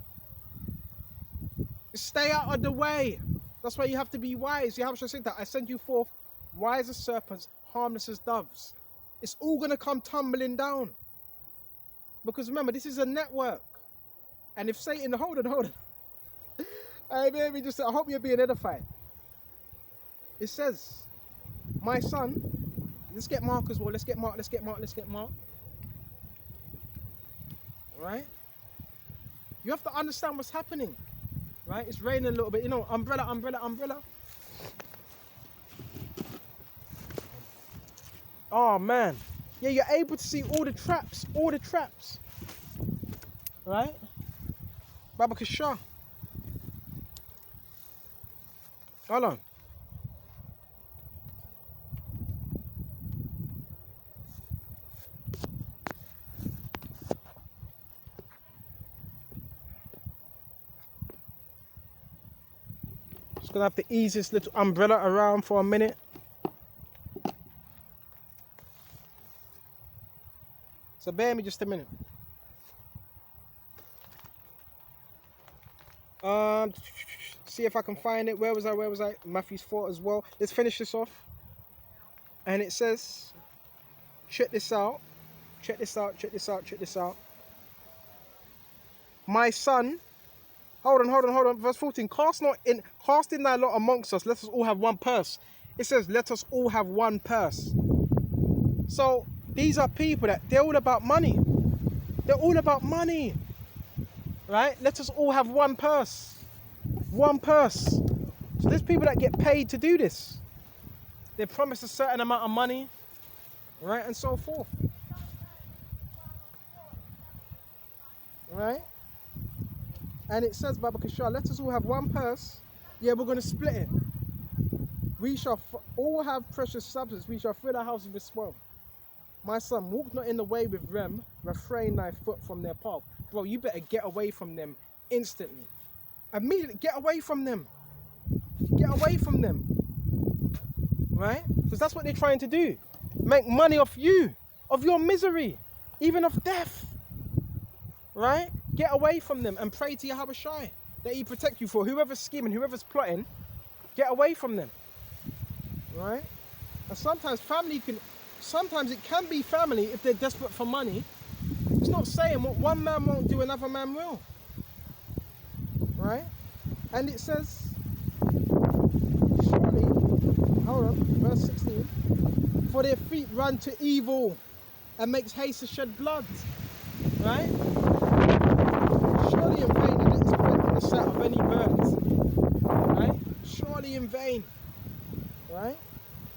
Stay out of the way. That's why you have to be wise. You have to say that. I send you forth wise as serpents, harmless as doves. It's all going to come tumbling down. Because remember, this is a network. And if Satan, hold on. Hey, baby, just I hope you're being edified. It says, my son, let's get Mark as well. Let's get Mark. Right? You have to understand what's happening. Right? It's raining a little bit. You know, umbrella. Oh, man. Yeah, you're able to see all the traps. Right? Baba Kasha. Hold on. Just gonna have to ease this little umbrella around for a minute. So bear me just a minute. See if I can find it. Where was I? Matthew's 4 as well. Let's finish this off. And it says, check this out. My son, hold on. Verse 14, cast in thy lot amongst us, let us all have one purse. It says, let us all have one purse. So these are people that they're all about money. Right? Let us all have one purse. So there's people that get paid to do this. They're promised a certain amount of money, right? And so forth. Right? And it says, Baba Kasha, let us all have one purse. Yeah, we're going to split it. We shall all have precious substance. We shall fill our houses with spoil. My son, walk not in the way with them. Refrain thy foot from their path. Bro, you better get away from them instantly. Immediately, get away from them. Right? Because that's what they're trying to do. Make money off you, of your misery, even of death. Right? Get away from them and pray to Yahweh Shai that he protect you for whoever's scheming, whoever's plotting. Get away from them. Right? And sometimes it can be family if they're desperate for money. It's not saying what one man won't do, another man will. Right? And it says, surely, hold on, verse 16, for their feet run to evil and makes haste to shed blood. Right? Surely in vain the next breath from the sight of any bird. Right? Surely in vain. Right?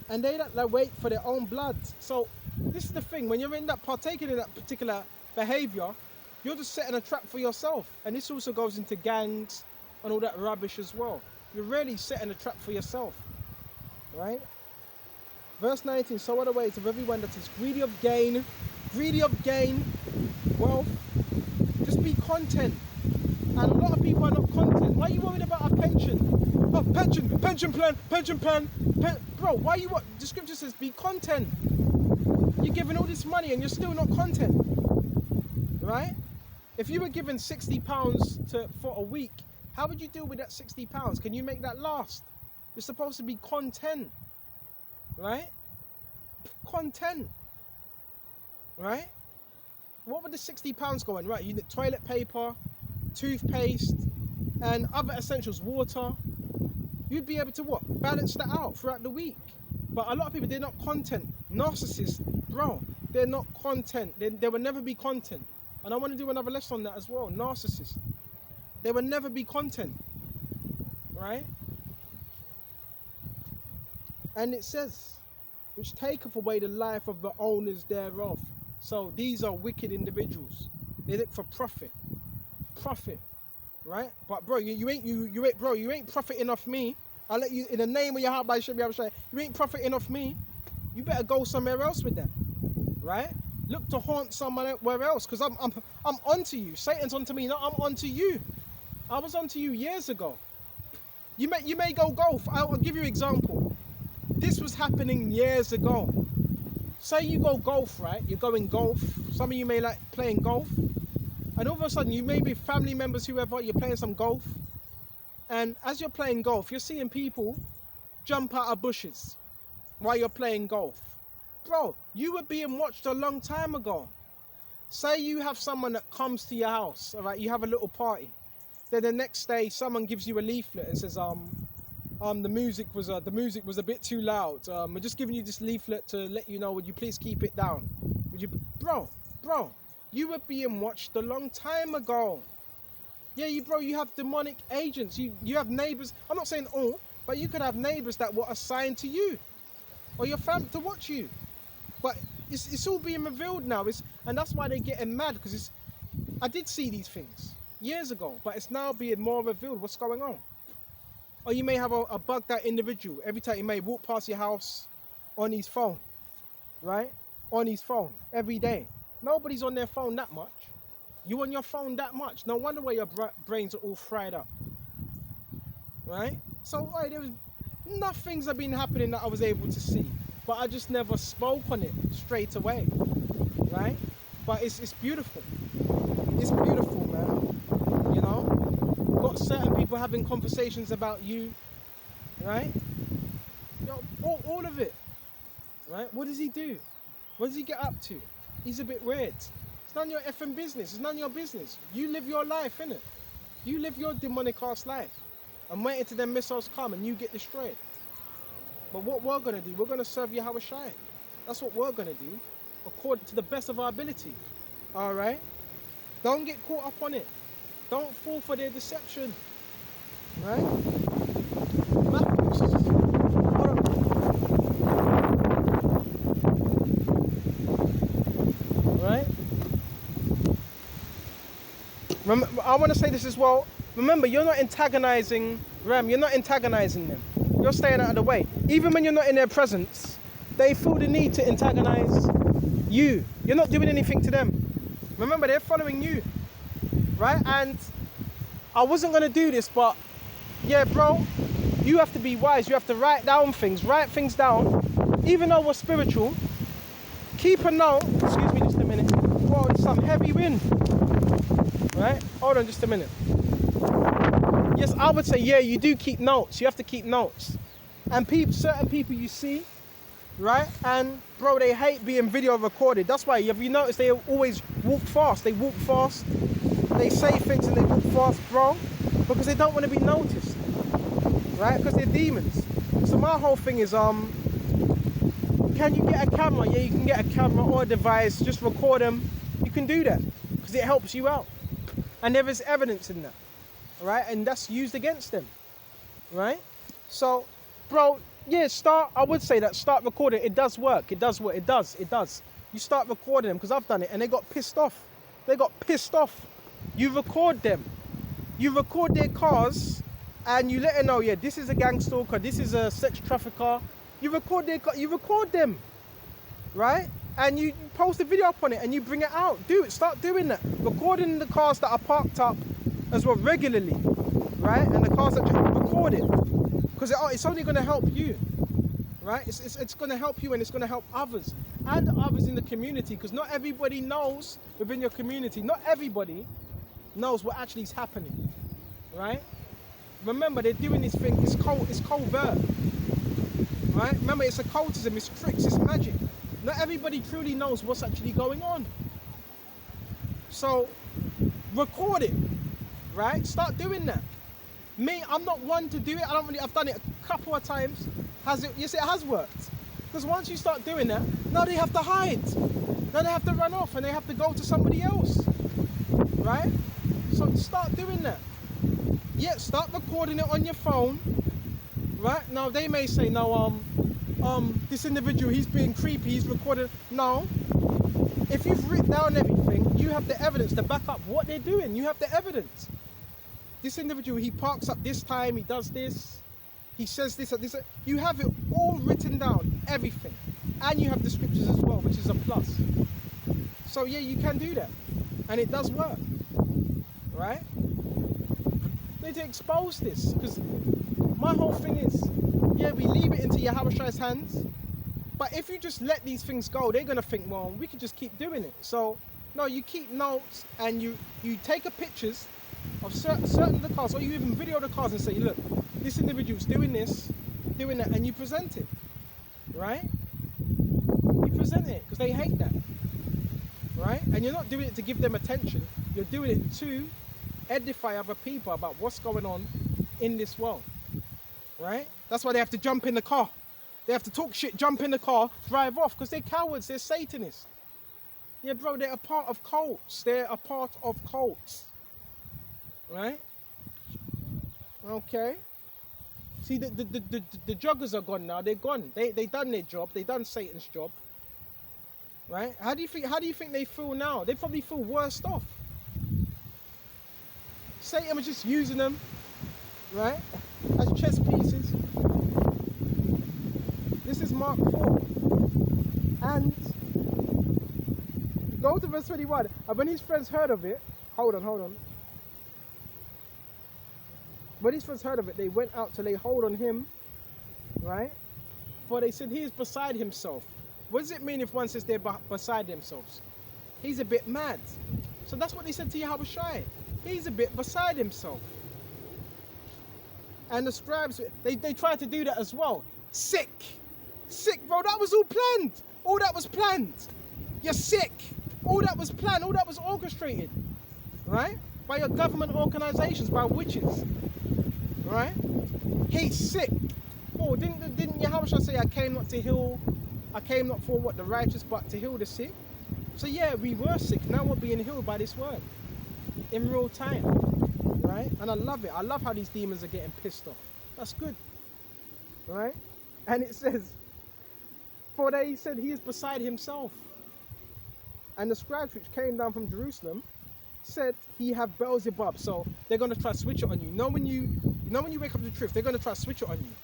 And they that wait for their own blood. So this is the thing, when you're partaking in that particular behavior, you're just setting a trap for yourself. And this also goes into gangs and all that rubbish as well. You're really setting a trap for yourself. Right? Verse 19, so are the ways of everyone that is greedy of gain, wealth. Just be content. And a lot of people are not content. Why are you worried about a pension? Oh, pension plan. Bro, why are you what? The scripture says be content. You're giving all this money and you're still not content. Right? If you were given £60 for a week, how would you deal with that £60? Can you make that last? You're supposed to be content. Right? Content. Right? What would the £60 go in? Right, you need toilet paper, toothpaste, and other essentials, water. You'd be able to what? Balance that out throughout the week. But a lot of people, they're not content. Narcissists, bro, they're not content. They will never be content. And I want to do another lesson on that as well. Narcissists. They will never be content. Right? And it says, which taketh away the life of the owners thereof. So these are wicked individuals. They look for profit. Right? But bro, you ain't profiting off me. I'll let you, in the name of Yahweh, you ain't profiting off me. You better go somewhere else with that. Right? Look to haunt somewhere else, because I'm onto you. Satan's onto me. No, I'm onto you. I was onto you years ago. You may go golf. I'll give you an example. This was happening years ago. Say you go golf, right? You're going golf. Some of you may like playing golf. And all of a sudden, you may be family members, whoever, you're playing some golf. And as you're playing golf, you're seeing people jump out of bushes while you're playing golf. Bro, you were being watched a long time ago. Say you have someone that comes to your house, all right, you have a little party. Then the next day someone gives you a leaflet and says, the music was a bit too loud. We're just giving you this leaflet to let you know, would you please keep it down? Would you, bro, you were being watched a long time ago. Yeah, you have demonic agents. You have neighbors. I'm not saying all, but you could have neighbors that were assigned to you or your family to watch you. But it's all being revealed now. And that's why they're getting mad, because I did see these things years ago, but it's now being more revealed what's going on. Or you may have a bugged out individual. Every time he may walk past your house on his phone, right? On his phone every day. Nobody's on their phone that much. You on your phone that much. No wonder why your brains are all fried up, right? So there was nothing's have been happening that I was able to see, but I just never spoke on it straight away, right? But it's beautiful. It's beautiful, man. You know, got certain people having conversations about you, right? You know, all of it, right? What does he do? What does he get up to? He's a bit weird. It's none of your effing business. It's none of your business. You live your life, innit? You live your demonic ass life. I'm waiting till them missiles come and you get destroyed. But what we're going to do, we're going to serve Yahweh Shai. That's what we're going to do, according to the best of our ability. All right? Don't get caught up on it. Don't fall for their deception. Right? Matthews. Hold on. Right? I want to say this as well. Remember, you're not antagonizing Ram. You're not antagonizing them. You're staying out of the way. Even when you're not in their presence, they feel the need to antagonize you. You're not doing anything to them. Remember, they're following you. Right? And I wasn't going to do this, but yeah, bro, you have to be wise. You have to write down things. Write things down. Even though we're spiritual, keep a note. Excuse me just a minute. Whoa, it's some heavy wind. Right? Hold on just a minute. Yes, I would say, yeah, you do keep notes. You have to keep notes. And certain people you see, right? And bro, they hate being video recorded. That's why, have you noticed they always walk fast? They walk fast. They say things and they walk fast, bro, because they don't want to be noticed, right? Because they're demons. So my whole thing is, can you get a camera? Yeah, you can get a camera or a device. Just record them. You can do that because it helps you out. And there is evidence in that, right? And that's used against them, right? So, bro, yeah, I would say that, start recording. It does work. It does work. It does. You start recording them, because I've done it, and they got pissed off. You record them. You record their cars, and you let them know, yeah, this is a gang stalker, this is a sex trafficker. You record them, right? And you post a video up on it and you bring it out. Start doing that. Recording the cars that are parked up as well regularly, right? And the cars that just record it, because it's only going to help you, right? It's going to help you, and it's going to help others and others in the community, because not everybody knows within your community. Not everybody knows what actually is happening, right? Remember, they're doing this thing. It's covert, right? Remember, it's occultism. It's tricks. It's magic. Not everybody truly knows what's actually going on. So, record it, right? Start doing that. Me, I'm not one to do it. I've done it a couple of times. Yes, it has worked. Because once you start doing that, now they have to hide. Now they have to run off and they have to go to somebody else, right? So start doing that. Yeah, start recording it on your phone, right? Now they may say, no, this individual, he's being creepy, he's recorded. No, if you've written down everything, you have the evidence to back up what they're doing. You have the evidence. This individual, he parks up this time, he does this, he says this, this. You have it all written down, everything. And you have the scriptures as well, which is a plus. So yeah, you can do that. And it does work, right? They need to expose this, because my whole thing is, yeah, we leave it into Yahweh Shai's hands, but if you just let these things go, they're going to think, well, we could just keep doing it. So, no, you keep notes, and you take pictures of certain of the cars, or you even video the cars and say, look, this individual's doing this, doing that, and you present it, right? You present it, because they hate that, right? right? And you're not doing it to give them attention. You're doing it to edify other people about what's going on in this world, right? That's why they have to jump in the car. They have to talk shit, jump in the car, drive off, because they're cowards, they're Satanists. Yeah, bro, they're a part of cults. They're a part of cults, right? Okay. See, the joggers are gone now. They're gone. They done their job. They done Satan's job, right? How do you think they feel now? They probably feel worse off. Satan was just using them, right, as chess pieces. This is Mark 4. And go to verse 21. And when his friends heard of it, hold on. When his friends heard of it, they went out to lay hold on him, right? For they said, he is beside himself. What does it mean if one says they're beside themselves? He's a bit mad. So that's what they said to Yahushua. He's a bit beside himself. And the scribes, they tried to do that as well. Sick, bro, that was all planned. All that was planned. You're sick. All that was planned, all that was orchestrated, right? By your government organizations, by witches, right? He's sick. Oh, didn't Yahushua say, I came not for what, the righteous, but to heal the sick? So yeah, we were sick. Now we're being healed by this word in real time, right? And I love it. I love how these demons are getting pissed off. That's good, right? And it says, for they said he is beside himself. And the scribes which came down from Jerusalem said he have Beelzebub. So they're going to try to switch it on you. You know when you wake up to the truth, they're going to try to switch it on you.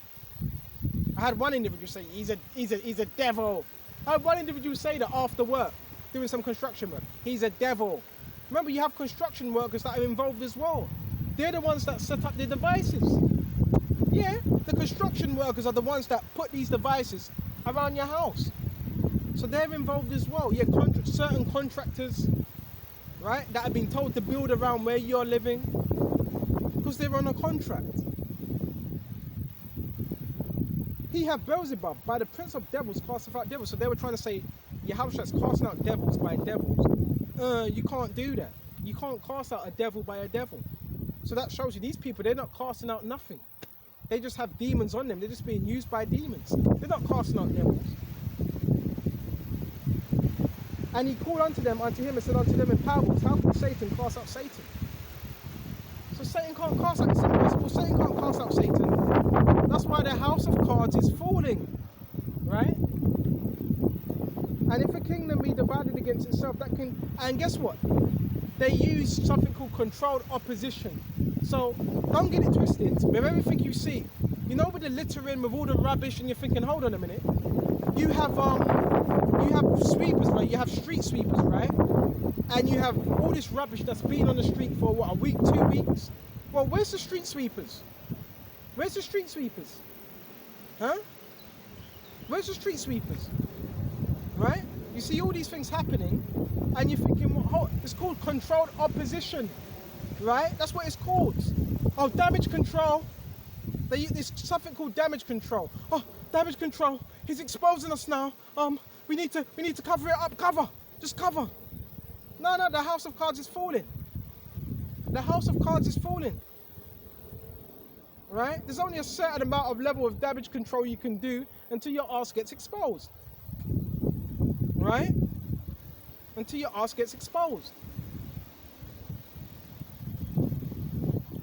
I had one individual say he's a devil. I had one individual say that after work, doing some construction work, he's a devil. Remember, you have construction workers that are involved as well. They're the ones that set up the devices. Yeah, the construction workers are the ones that put these devices around your house. So they're involved as well. Yeah, certain contractors, right, that have been told to build around where you're living because they're on a contract. He have Beelzebub, by the prince of devils casteth out devils. So they were trying to say, Yahushua is casting out devils by devils. You can't do that. You can't cast out a devil by a devil. So that shows you these people, they're not casting out nothing. They just have demons on them. They're just being used by demons. They're not casting out devils. And he called unto him and said unto them in parables, how can Satan cast out Satan? So Satan can't cast out, it's impossible. Satan can't cast out Satan. That's why the house of cards is falling, right? And if a kingdom be divided against itself, that can, and guess what? They use something called controlled opposition. So don't get it twisted with everything you see. You know, with the littering, with all the rubbish, and you're thinking, hold on a minute. You have sweepers, right? You have street sweepers, right? And you have all this rubbish that's been on the street for what, a week, 2 weeks? Well, where's the street sweepers? Where's the street sweepers? Huh? Where's the street sweepers? Right? You see all these things happening, and you're thinking, well, it's called controlled opposition, right? That's what it's called. Oh, damage control. There's something called damage control. Oh, damage control. He's exposing us now. We need to cover it up. Cover. Just cover. No, the house of cards is falling. The house of cards is falling. Right? There's only a certain amount of level of damage control you can do until your ass gets exposed. Right? Until your ass gets exposed.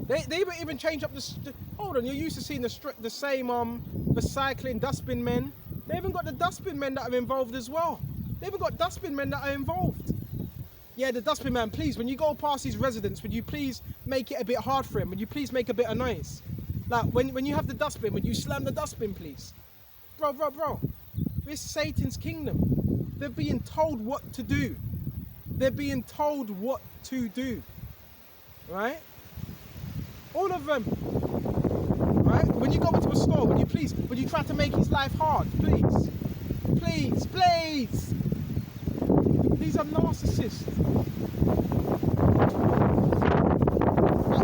They even change up the... Hold on, you're used to seeing the same recycling dustbin men. They even got the dustbin men that are involved as well. They even got dustbin men that are involved. Yeah, the dustbin man, please, when you go past his residence, would you please make it a bit hard for him? Would you please make a bit of noise? Like, when you have the dustbin, would you slam the dustbin, please? Bro. It's Satan's kingdom. They're being told what to do. They're being told what to do. Right? All of them. Right? When you go into a store, would you try to make his life hard? Please. These are narcissists.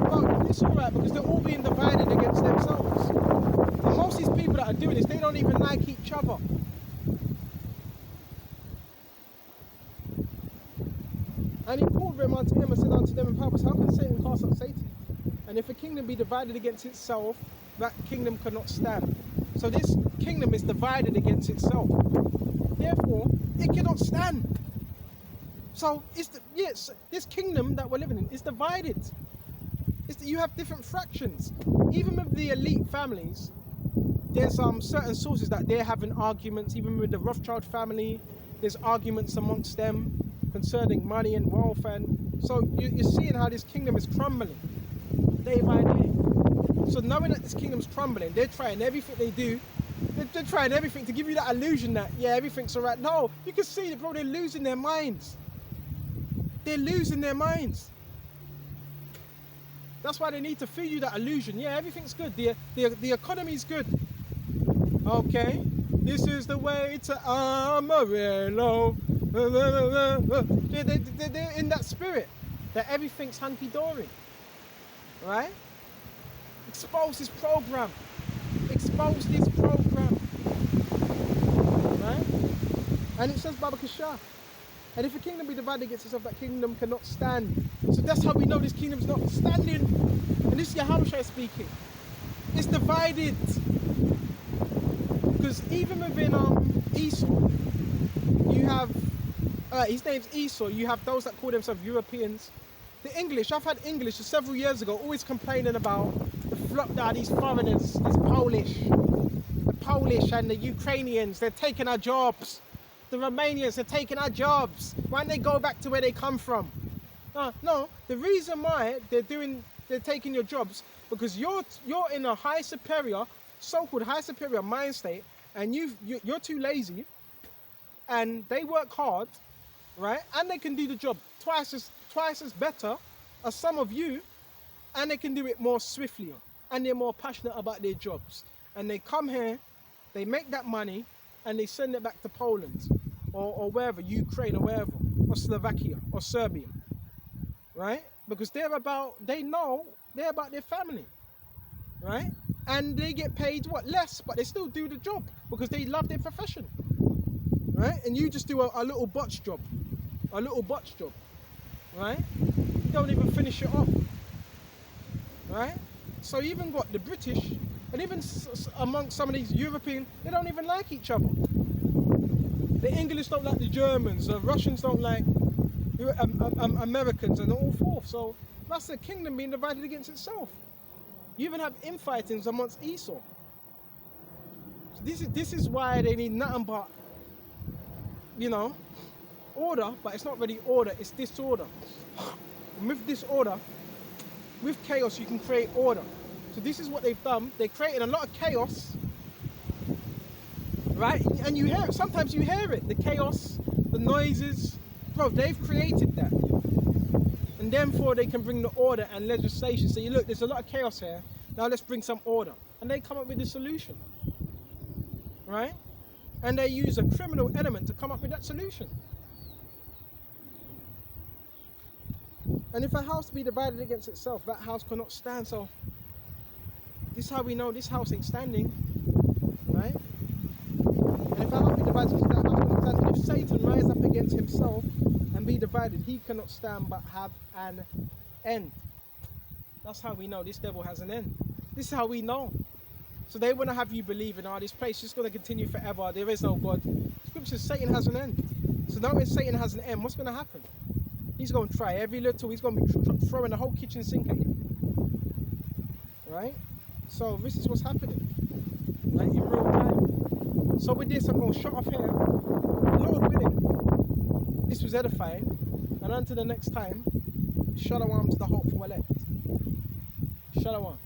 But it's alright because they're all being divided against themselves. And most of these people that are doing this, they don't even like each other. And he called them unto him and said unto them in parables, how can Satan cast out Satan? And if a kingdom be divided against itself, that kingdom cannot stand. So this kingdom is divided against itself. Therefore, it cannot stand. So this kingdom that we're living in is divided. You have different fractions. Even with the elite families, there's certain sources that they're having arguments. Even with the Rothschild family, there's arguments amongst them concerning money and wealth. And so you're seeing how this kingdom is crumbling day by day. So knowing that this kingdom's crumbling, they're trying everything they do. They're trying everything to give you that illusion that, yeah, everything's all right. No, you can see that, bro, they're losing their minds. They're losing their minds. That's why they need to feed you that illusion. Yeah, everything's good. The economy's good. Okay, this is the way to Amarillo. They're in that spirit that everything's hunky-dory. Right? Expose this program. Expose this program. Right? And it says Baba Kasha. And if a kingdom be divided against itself, that kingdom cannot stand. So that's how we know this kingdom's not standing. And this is Yahushua speaking. It's divided. Because even within Esau, you have, his name's Esau, you have those that call themselves Europeans. The English, I've had English several years ago always complaining about the flock that these foreigners, these Polish. The Polish and the Ukrainians, they're taking our jobs. The Romanians are taking our jobs. Why don't they go back to where they come from? No, the reason why they're taking your jobs, because you're in a high superior, so-called high superior mind state, and you're too lazy, and they work hard, right? And they can do the job twice as better as some of you, and they can do it more swiftly, and they're more passionate about their jobs. And they come here, they make that money, and they send it back to Poland or wherever, Ukraine or wherever, or Slovakia or Serbia, right? Because they know they're about their family, right? And they get paid less, but they still do the job because they love their profession, right? And you just do a little botch job, right? You don't even finish it off, right? So you even got the British, and even amongst some of these European, they don't even like each other. The English don't like the Germans, the Russians don't like Americans, and all forth. So that's the kingdom being divided against itself. You even have infightings amongst Esau. So this is why they need nothing but, order, but it's not really order, it's disorder. And with disorder, with chaos, you can create order. So this is what they've done. They're creating a lot of chaos, right? And you hear it. Sometimes you hear it. The chaos, the noises. Bro, they've created that. And therefore, they can bring the order and legislation. So look, there's a lot of chaos here. Now let's bring some order. And they come up with a solution, right? And they use a criminal element to come up with that solution. And if a house be divided against itself, that house cannot stand. So this is how we know this house ain't standing, right? And if a house be divided against itself, that house cannot stand. And if Satan rise up against himself and be divided, he cannot stand but have an end. That's how we know this devil has an end. This is how we know. So they want to have you believe in, this place is just going to continue forever. There is no God. Scripture says Satan has an end. So now when Satan has an end, what's going to happen? He's going to try every little, he's going to be throwing the whole kitchen sink at you. Right? So this is what's happening. Like in real time. So with this, I'm going to shut off here. Lord willing, this was edifying. And until the next time, shalom to the hopeful elect. Shalom.